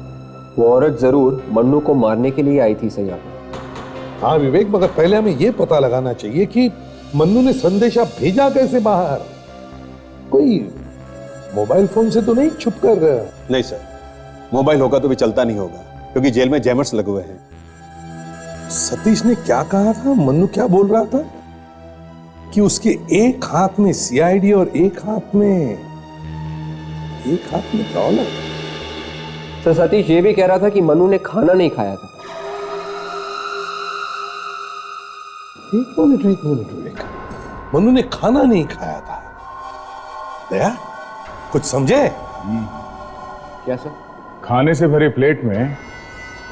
वो औरत जरूर मन्नू को मारने के लिए आई थी सर यहाँ पे। हाँ विवेक, मगर पहले हमें ये पता लगाना चाहिए कि मन्नू ने संदेशा भेजा कैसे बाहर। कोई मोबाइल फोन से तो नहीं छुप कर? नहीं सर, मोबाइल होगा तो भी चलता नहीं होगा, क्योंकि जेल में जैमर्स लगे हुए हैं। सतीश ने क्या कहा था? मन्नू क्या बोल रहा था कि उसके एक हाथ में सीआईडी और एक हाथ में डॉलर। सर सतीश ये भी कह रहा था कि मन्नू ने खाना नहीं खाया था। एक मिनट, मन्नू ने खाना नहीं खाया था? दया, कुछ समझे? क्या सर? खाने से भरे प्लेट में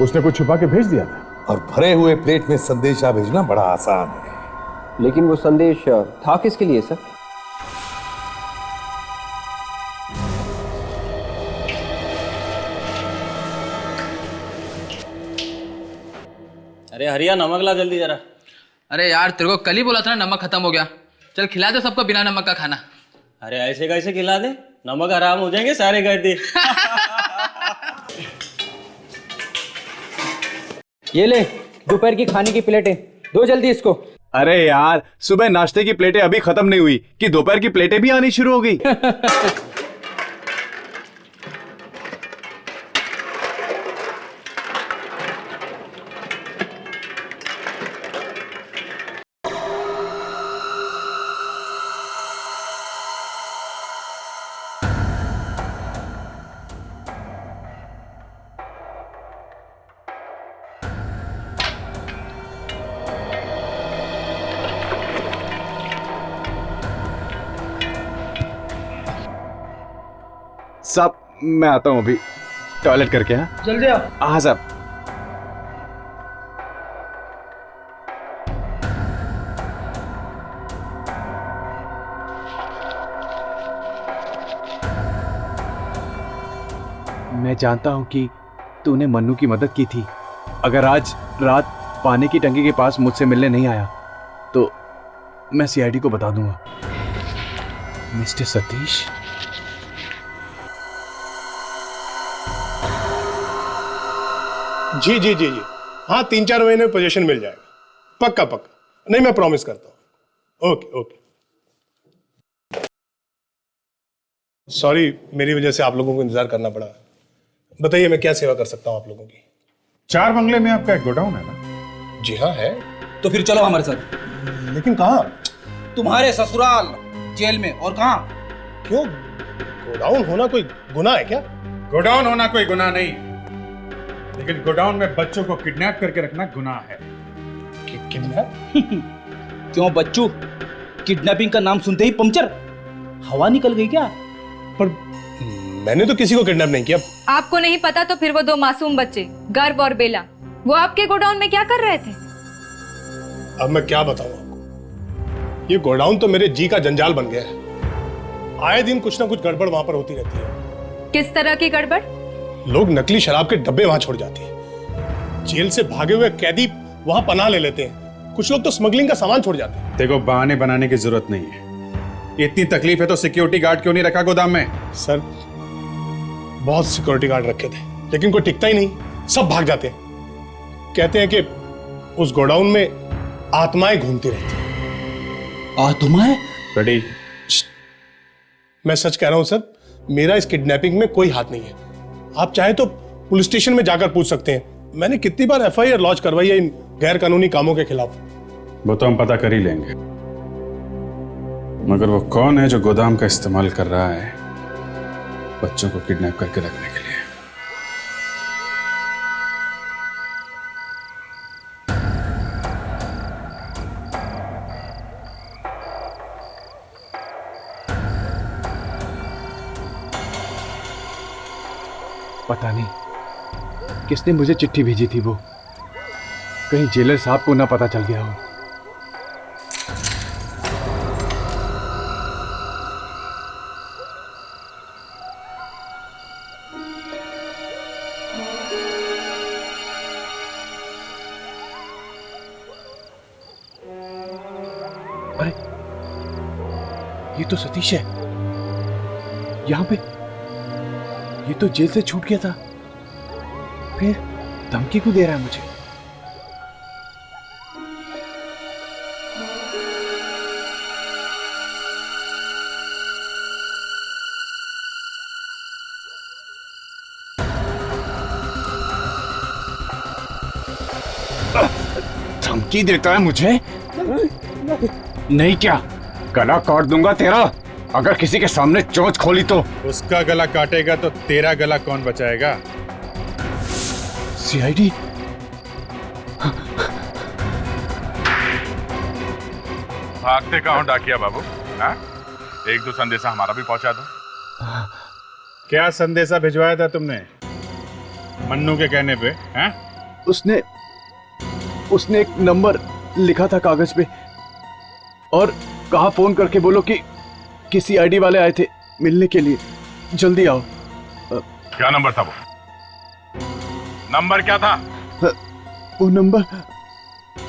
उसने कुछ छुपा के भेज दिया था। और भरे हुए प्लेट में संदेशा भेजना बड़ा आसान है। लेकिन वो संदेश था किसके लिए सर? अरे हरिया, नमक ला जल्दी जरा। अरे यार, तेरे को कल ही बोला था ना नमक खत्म हो गया। चल खिला दो सबको बिना नमक का खाना। अरे ऐसे कैसे खिला दे, नमक हराम हो जाएंगे सारे घर दे। ये ले दोपहर की खाने की प्लेटें, दो जल्दी इसको। अरे यार, सुबह नाश्ते की प्लेटें अभी खत्म नहीं हुई कि दोपहर की प्लेटें भी आनी शुरू हो गई। साहब मैं आता हूँ अभी, टॉयलेट करके। हाँ जल्दी आओ। हाँ साहब। मैं जानता हूं कि तूने मन्नू की मदद की थी। अगर आज रात पानी की टंकी के पास मुझसे मिलने नहीं आया तो मैं सीआईडी को बता दूंगा। मिस्टर सतीश, जी जी जी जी, हाँ 3-4 महीने में पोजीशन मिल जाएगा, पक्का पक्का। नहीं, मैं प्रॉमिस करता हूँ। Okay okay. सॉरी, मेरी वजह से आप लोगों को इंतजार करना पड़ा। बताइए मैं क्या सेवा कर सकता हूँ आप लोगों की। 4 बंगले में आपका एक गोडाउन है ना? जी हाँ है। तो फिर चलो हमारे साथ। लेकिन कहाँ? तुम्हारे ससुराल, जेल में। और कहाँ? क्यों, गोडाउन होना कोई गुनाह है क्या? गोडाउन होना कोई गुनाह नहीं, लेकिन गोडाउन में बच्चों को किडनैप करके रखना गुनाह है। किडनैप? क्यों बच्चू, किडनैपिंग का नाम सुनते ही पंचर हवा निकल गई क्या? पर मैंने तो किसी को किडनैप नहीं किया। आपको नहीं पता तो फिर वो 2 मासूम बच्चे गर्व और बेला, वो आपके गोडाउन में क्या कर रहे थे? अब मैं क्या बताऊं आपको, ये गोडाउन तो मेरे जी का जंजाल बन गया है। आए दिन कुछ ना कुछ गड़बड़ वहां पर होती रहती है। किस तरह की गड़बड़? लोग नकली शराब के डब्बे वहां छोड़ जाते हैं, जेल से भागे हुए कैदी वहां पनाह ले लेते हैं, कुछ लोग तो स्मगलिंग का सामान छोड़ जाते हैं। देखो, बहाने बनाने की जरूरत नहीं है। इतनी तकलीफ है तो सिक्योरिटी गार्ड क्यों नहीं रखा गोदाम में? सर, बहुत सिक्योरिटी गार्ड रखे थे, लेकिन कोई टिकता ही नहीं, सब भाग जाते हैं। कहते हैं कि उस गोडाउन में आत्माएं घूमती रहती हैं। आत्माएं? रेडी? मैं सच कह रहा हूं सर, मेरा इस किडनैपिंग में कोई हाथ नहीं है। आप चाहे तो पुलिस स्टेशन में जाकर पूछ सकते हैं। मैंने कितनी बार एफआईआर लॉन्च करवाई है इन गैर कानूनी कामों के खिलाफ। वो तो हम पता कर ही लेंगे, मगर वो कौन है जो गोदाम का इस्तेमाल कर रहा है बच्चों को किडनैप करके रखने के लिए? पता नहीं किसने मुझे चिट्ठी भेजी थी। वो कहीं जेलर साहब को ना पता चल गया हो। अरे, ये तो सतीश है। यहाँ पे ये तो जेल से छूट गया था, फिर धमकी क्यों दे रहा है मुझे? धमकी देता है मुझे? नहीं क्या, गला काट दूंगा तेरा अगर किसी के सामने चोंच खोली तो। उसका गला काटेगा तो तेरा गला कौन बचाएगा? सीआईडी? भागते कहाँ डाकिया बाबू? हाँ? 1-2 संदेशा हमारा भी पहुंचा दो। क्या संदेशा भिजवाया था तुमने मन्नू के कहने पे? हाँ? उसने एक नंबर लिखा था कागज पे और कहा फोन करके बोलो कि किसी आईडी वाले आए थे मिलने के लिए, जल्दी आओ। क्या नंबर था वो? नंबर क्या था? वो नंबर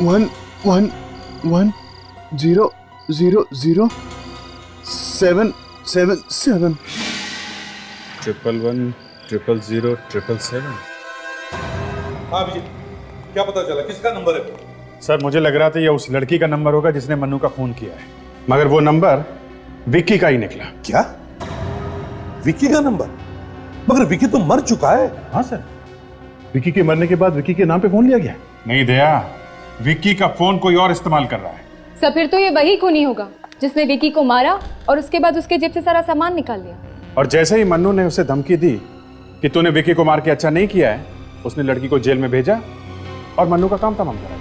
1110000777। 1110000777। हाँ अभिजीत, क्या पता चला, किसका नंबर है? सर, मुझे लग रहा था ये उस लड़की का नंबर होगा जिसने मन्नू का खून किया है, मगर वो नंबर विक्की का ही निकला। क्या? विक्की का नंबर? मगर विक्की तो मर चुका है। हाँ सर, विक्की के मरने के बाद विक्की के नाम पे फोन लिया गया। नहीं दया, विक्की का फोन कोई और इस्तेमाल कर रहा है। सर, फिर तो ये वही खूनी होगा जिसने विक्की को मारा और उसके बाद उसके जेब से सारा सामान निकाल लिया। और जैसे ही मन्नू ने उसे धमकी दी कि तूने विक्की को मार के अच्छा नहीं किया है, उसने लड़की को जेल में भेजा और मन्नू का काम तमाम करा दिया।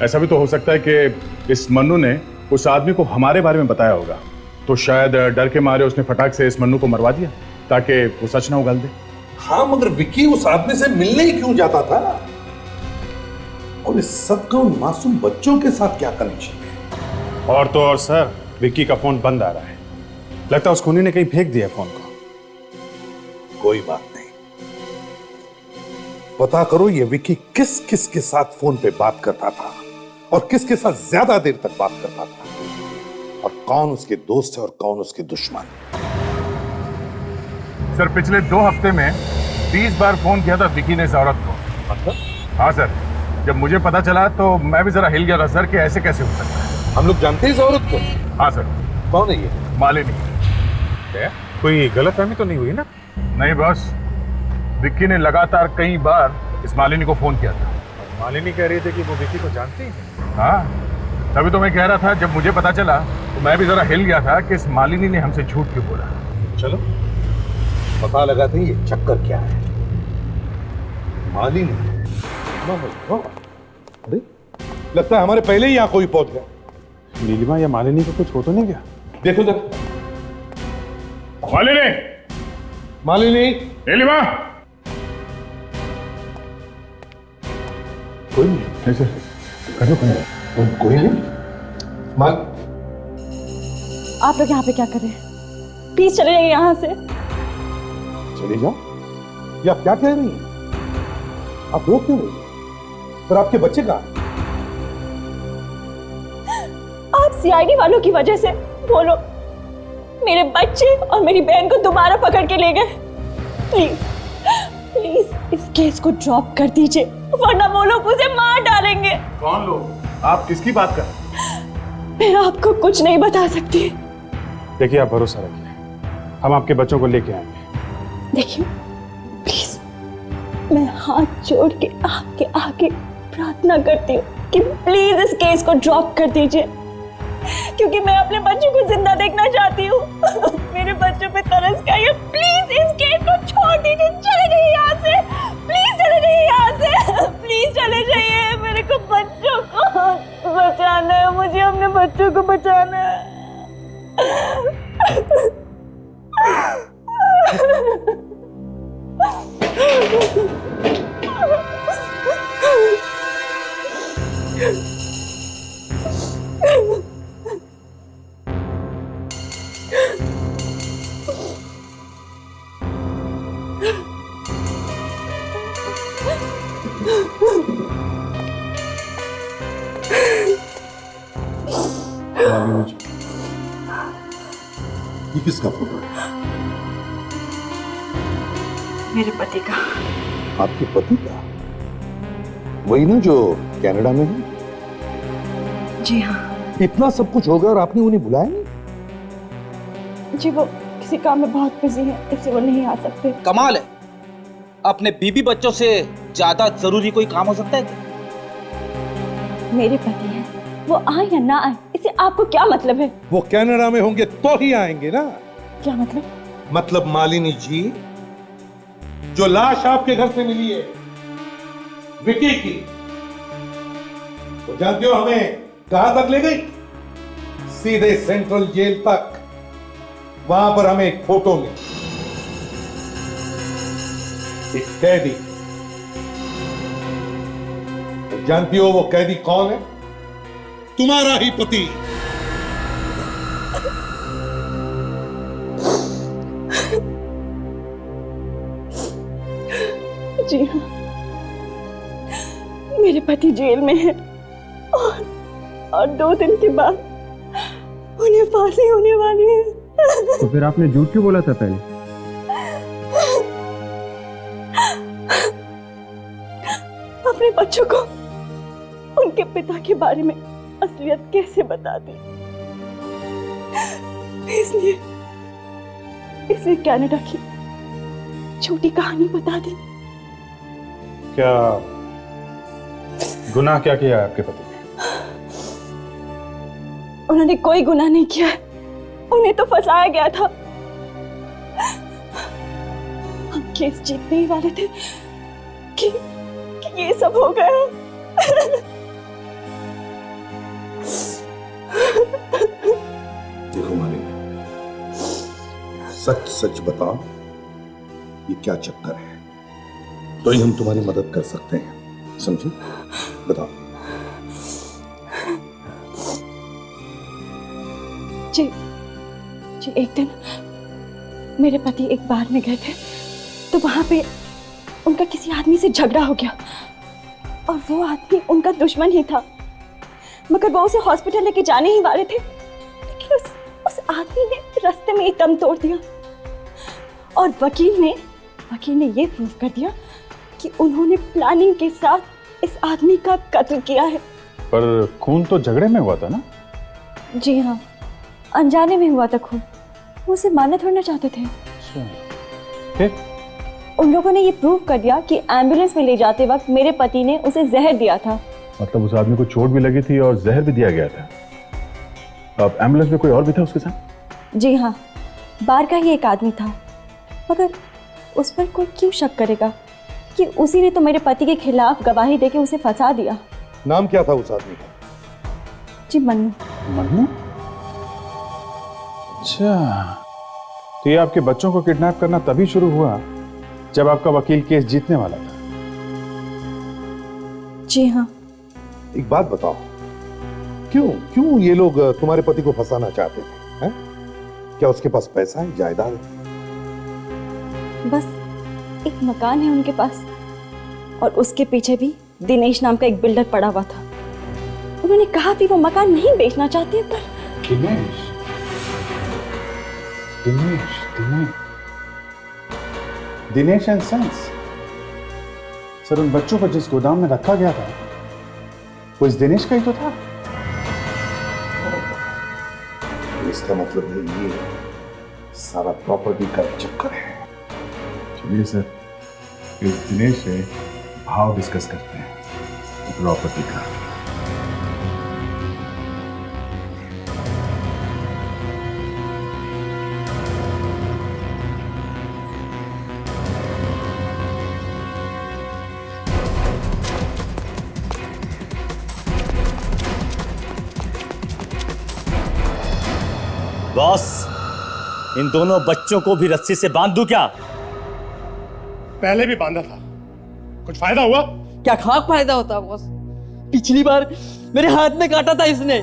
ऐसा भी तो हो सकता है कि इस मन्नू ने उस आदमी को हमारे बारे में बताया होगा, तो शायद डर के मारे उसने फटाक से इस मन्नू को मरवा दिया ताकि वो सच ना उगल दे। हाँ, मगर विक्की उस आदमी से मिलने ही क्यों जाता था? और इस सब का उन मासूम बच्चों के साथ क्या कनेक्शन है? और तो और सर, विक्की का फोन बंद आ रहा है। लगता है उस खूनी ने कहीं फेंक दिया फोन को। कोई बात नहीं, पता करो ये विकी किस किस के साथ फोन पे बात करता था और किसके साथ ज्यादा देर तक बात करता था, और कौन उसके दोस्त है और कौन उसके दुश्मन। सर पिछले 2 हफ्ते में 20 बार फोन किया था विकी ने इस औरत को। मतलब? हाँ सर, जब मुझे पता चला तो मैं भी जरा हिल गया था सर कि ऐसे कैसे हो सकता है। हम लोग जानते हैं इस औरत को? हाँ सर। कौन है ये? मालिनी। क्या कोई गलतफहमी तो नहीं हुई ना? नहीं बॉस, विक्की ने लगातार कई बार इस मालिनी को फोन किया था। मालिनी कह रही थी कि वो विकी को जानती है। हाँ, तभी तो मैं कह रहा था, जब मुझे पता चला तो मैं भी जरा हिल गया था कि इस मालिनी ने हमसे झूठ क्यों बोला। चलो पता लगाते हैं ये चक्कर क्या है। मालिनी, अरे लगता है हमारे पहले ही यहाँ कोई पहुंच गया। नीलिमा या मालिनी को कुछ हो तो नहीं गया? देखो जरा। मालिनी, मालिनी, नीलिमा। कोई नहीं। ऐसे करो कोई नहीं। माल आप लोग यहाँ पे क्या कर रहे हैं? प्लीज चले जाइए यहाँ से। चले जाओ? ये आप क्या कह रही हैं? आप रोक क्यों रही? पर आपके बच्चे कहाँ? आप सीआईडी वालों की वजह से बोलो मेरे बच्चे और मेरी बहन को दोबारा पकड़ के ले गए। प्लीज प्लीज इस केस को ड्रॉप कर दीजिए, वरना वो लोग उसे मार डालेंगे। कौन लोग? आप किसकी बात कर रहे हैं? मैं आपको कुछ नहीं बता सकती। देखिए आप भरोसा रखिए, हम आपके बच्चों को लेके आएंगे। देखिए प्लीज, मैं हाथ जोड़ के आपके आगे प्रार्थना करती हूँ कि प्लीज इस केस को ड्रॉप कर दीजिए, क्योंकि मैं अपने बच्चों को जिंदा देखना चाहती हूँ। मेरे बच्चों पे तरस गई है। प्लीज इस केस को छोड़ दीजिए, चले जाइए यहाँ से। प्लीज चले जाइए यहाँ से, प्लीज चले जाइए। मेरे को बच्चों को बचाना है, मुझे अपने बच्चों को बचाना है। ये किसका फोटो है? मेरे पति का। आपके पति का? वही ना जो कनाडा में है? जी हाँ। इतना सब कुछ हो गया और आपने उन्हें बुलाया नहीं? जी वो किसी काम में बहुत बिजी है, इससे वो नहीं आ सकते। कमाल है, अपने बीबी बच्चों से ज्यादा जरूरी कोई काम हो सकता है क्या? मेरे पति हैं, वो आए या ना आए इससे आपको क्या मतलब है? वो कनाडा में होंगे तो ही आएंगे ना। क्या मतलब? मतलब मालिनी जी, जो लाश आपके घर से मिली है विकी की, तो जानते हो हमें कहां तक ले गई? सीधे सेंट्रल जेल तक। वहां पर हमें एक फोटो मिली, एक कैदी। तो जानती हो वो कैदी कौन है? तुम्हारा ही पति। जी हाँ, मेरे पति जेल में है और 2 दिन के बाद उन्हें फांसी होने वाली है। तो फिर आपने झूठ क्यों बोला था पहले? अपने बच्चों को उनके पिता के बारे में असलियत कैसे बता दी, इसलिए कनाडा की छोटी कहानी बता दी। क्या गुनाह क्या किया आपके पति ने? उन्होंने कोई गुनाह नहीं किया, उन्हें तो फंसाया गया था। हम केस जीतने ही वाले थे कि ये सब हो गया। देखो मालिनी, सच सच बताओ ये क्या चक्कर है, तो ही हम तुम्हारी मदद कर सकते हैं, समझे? बताओ। जी एक दिन मेरे पति एक बार में गए थे, तो वहां पे उनका किसी आदमी से झगड़ा हो गया और वो आदमी उनका दुश्मन ही था, मगर वो उसे हॉस्पिटल लेके जाने ही वाले थे, लेकिन उस आदमी ने रास्ते में ही दम तोड़ दिया और वकील ने ये प्रूव कर दिया कि उन्होंने प्लानिंग के साथ इस आदमी का कत्ल किया है। पर खून तो झगड़े में हुआ था ना? जी हाँ, अनजाने में हुआ था खून। वो उसे मारना थोड़ा चाहते थे। फिर उन लोगों ने ये प्रूव कर दिया कि एम्बुलेंस में ले जाते वक्त मेरे पति ने उसे जहर दिया था। मतलब उस आदमी को चोट भी लगी थी और जहर भी दिया गया था। अब एम्बुलेंस में कोई और भी था उसके साथ? जी हाँ, बाहर का ही एक आदमी था, मगर उस पर कोई क्यों शक करेगा कि उसी ने तो मेरे पति के खिलाफ गवाही देके उसे फंसा दिया। नाम क्या था उस आदमी का? जी मन्नू। मन्नू? अच्छा, तो ये आपके बच्चों को किडनैप करना तभी शुरू हुआ जब आपका वकील केस जीतने वाला था? जी हाँ। एक बात बताओ, क्यों ये लोग तुम्हारे पति को फंसाना चाहते थे? हैं? क्या उसके पास पैसा है, जायदाद है? बस एक मकान है उनके पास और उसके पीछे भी दिनेश नाम का एक बिल्डर पड़ा हुआ था। उन्होंने कहा भी वो मकान नहीं बेचना चाहते, पर दिनेश एंड सन्स। सर, उन बच्चों को जिस गोदाम में रखा गया था वो इस दिनेश का ही तो था। इसका मतलब है ये सारा प्रॉपर्टी का चक्कर है। चलिए सर, इस दिनेश से भाव डिस्कस करते हैं प्रॉपर्टी का। बॉस, इन दोनों बच्चों को भी रस्सी से बांध दूं क्या? पहले भी बांधा था, कुछ फायदा हुआ? क्या खाक फायदा होता बॉस? पिछली बार मेरे हाथ में काटा था इसने,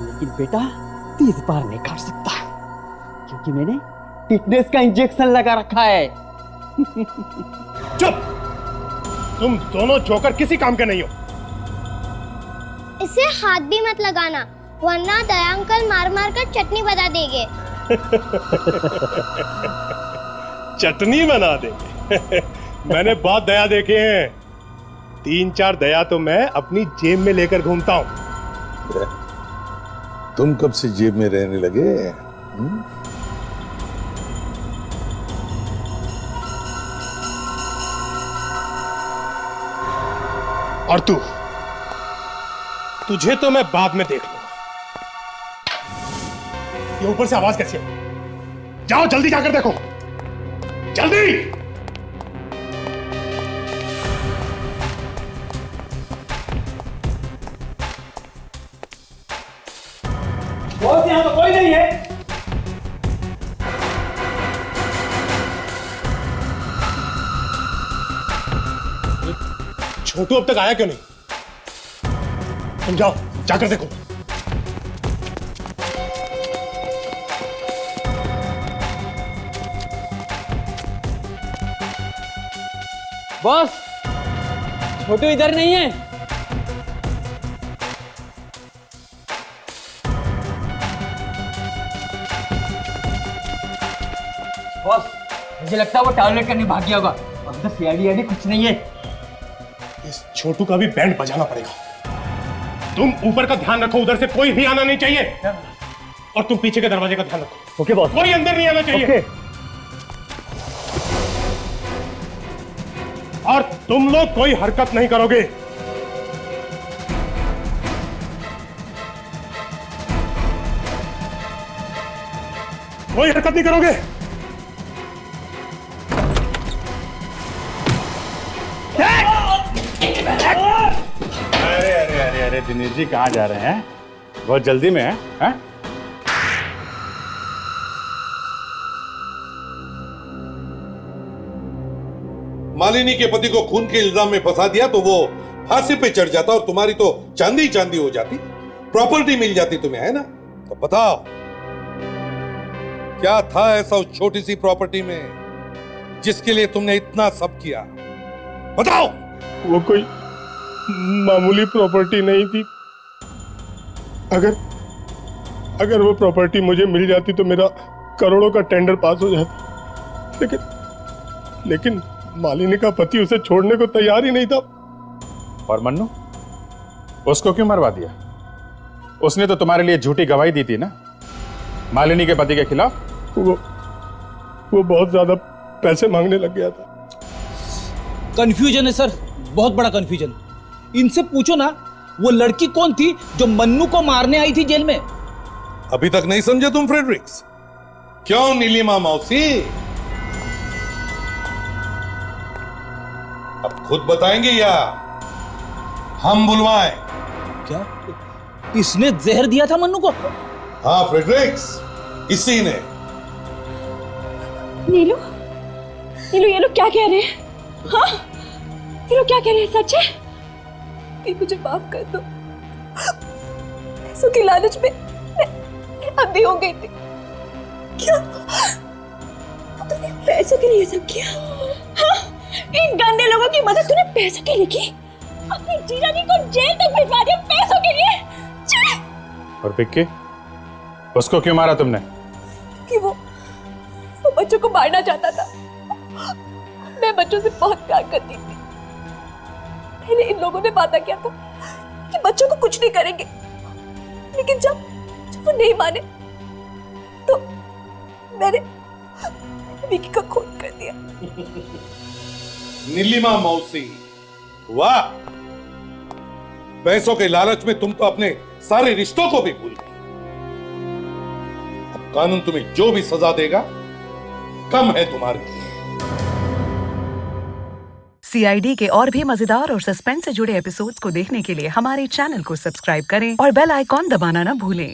लेकिन बेटा इस बार नहीं काट सकता क्योंकि मैंने टिटनेस का इंजेक्शन लगा रखा है। चुप! तुम दोनों जोकर किसी काम के नहीं हो। इसे हाथ भी मत लगाना, वरना दया अंकल मार मार कर चटनी बना देंगे। चटनी बना देंगे? मैंने बहुत दया देखे हैं। 3-4 दया तो मैं अपनी जेब में लेकर घूमता हूं। तुम कब से जेब में रहने लगे? और तुझे तो मैं बाद में देख लूंगा। ये ऊपर से आवाज कैसी है? जाओ जल्दी जाकर देखो, जल्दी! बॉस, यहाँ तो कोई नहीं है। छोटू अब तक आया क्यों नहीं? तुम जाओ, जाकर देखो। बॉस, छोटू इधर नहीं है। बॉस, मुझे लगता है वो टॉयलेट करने भाग गया होगा। अंदर सीआईडी कुछ नहीं है। इस छोटू का भी बैंड बजाना पड़ेगा। तुम ऊपर का ध्यान रखो, उधर से कोई भी आना नहीं चाहिए। और तुम पीछे के दरवाजे का ध्यान रखो। Okay boss. कोई अंदर नहीं आना चाहिए। ओके। और तुम लोग कोई हरकत नहीं करोगे। कोई हरकत नहीं करोगे। अरे अरे अरे अरे दिनेश जी, कहाँ जा रहे हैं? बहुत जल्दी में हैं? मालिनी के पति को खून के इल्जाम में फंसा दिया तो वो फांसी पे चढ़ जाता और तुम्हारी तो चांदी चांदी हो जाती, प्रॉपर्टी मिल जाती तुम्हें, है ना? तो बताओ क्या था ऐसा उस छोटी सी प्रॉपर्टी में जिसके लिए तुमने इतना सब किया? बताओ। वो कोई मामूली प्रॉपर्टी नहीं थी। अगर वो प्रॉपर्टी मुझे मिल जाती तो मेरा करोड़ों का टेंडर पास हो जाता। लेकिन मालिनी का पति उसे छोड़ने को तैयार ही नहीं था। और मन्नू, उसको क्यों मरवा दिया? उसने तो तुम्हारे लिए झूठी गवाही दी थी ना, मालिनी के पति के खिलाफ। वो बहुत ज्यादा पैसे मांगने लग गया था। कंफ्यूजन है सर, बहुत बड़ा कंफ्यूजन। इनसे पूछो ना, वो लड़की कौन थी जो मन्नू को मारने आई थी जेल में? अभी तक नहीं समझे तुम फ्रेडरिक्स? क्यों नीलिमा मौसी? अब खुद बताएंगे या हम बुलवाएं? क्या इसने जहर दिया था मन्नू को? हाँ फ्रेडरिक्स, इसी ने। नीलू, ये लोग क्या कह रहे हैं? हाँ, ये लोग क्या कह रहे हैं? सच है? कि मुझे माफ कर दो। पैसों की लालच में मैं अंधी हो गई थी। क्या तूने पैसों के लिए सब किया? हाँ, इन गंदे लोगों की मदद तूने पैसों के लिए की? अपनी जीजा जी को जेल तक भिजवा दिया पैसों के लिए? और विक्की, उसको क्यों मारा तुमने? कि वो बच्चों को मारना चाहता था। मैं बच्चों से बहुत प्यार करती थी। पहले इन लोगों ने वादा किया था कि बच्चों को कुछ नहीं करेंगे, लेकिन जब वो नहीं माने तो मैंने विकी का खून कर दिया। नीलिमा मौसी, वाह! पैसों के लालच में तुम तो अपने सारे रिश्तों को भी भूल गई। अब कानून तुम्हें जो भी सजा देगा कम है तुम्हारे लिए। CID के और भी मजेदार और सस्पेंस से जुड़े एपिसोड्स को देखने के लिए हमारे चैनल को सब्सक्राइब करें और बेल आइकॉन दबाना ना भूलें।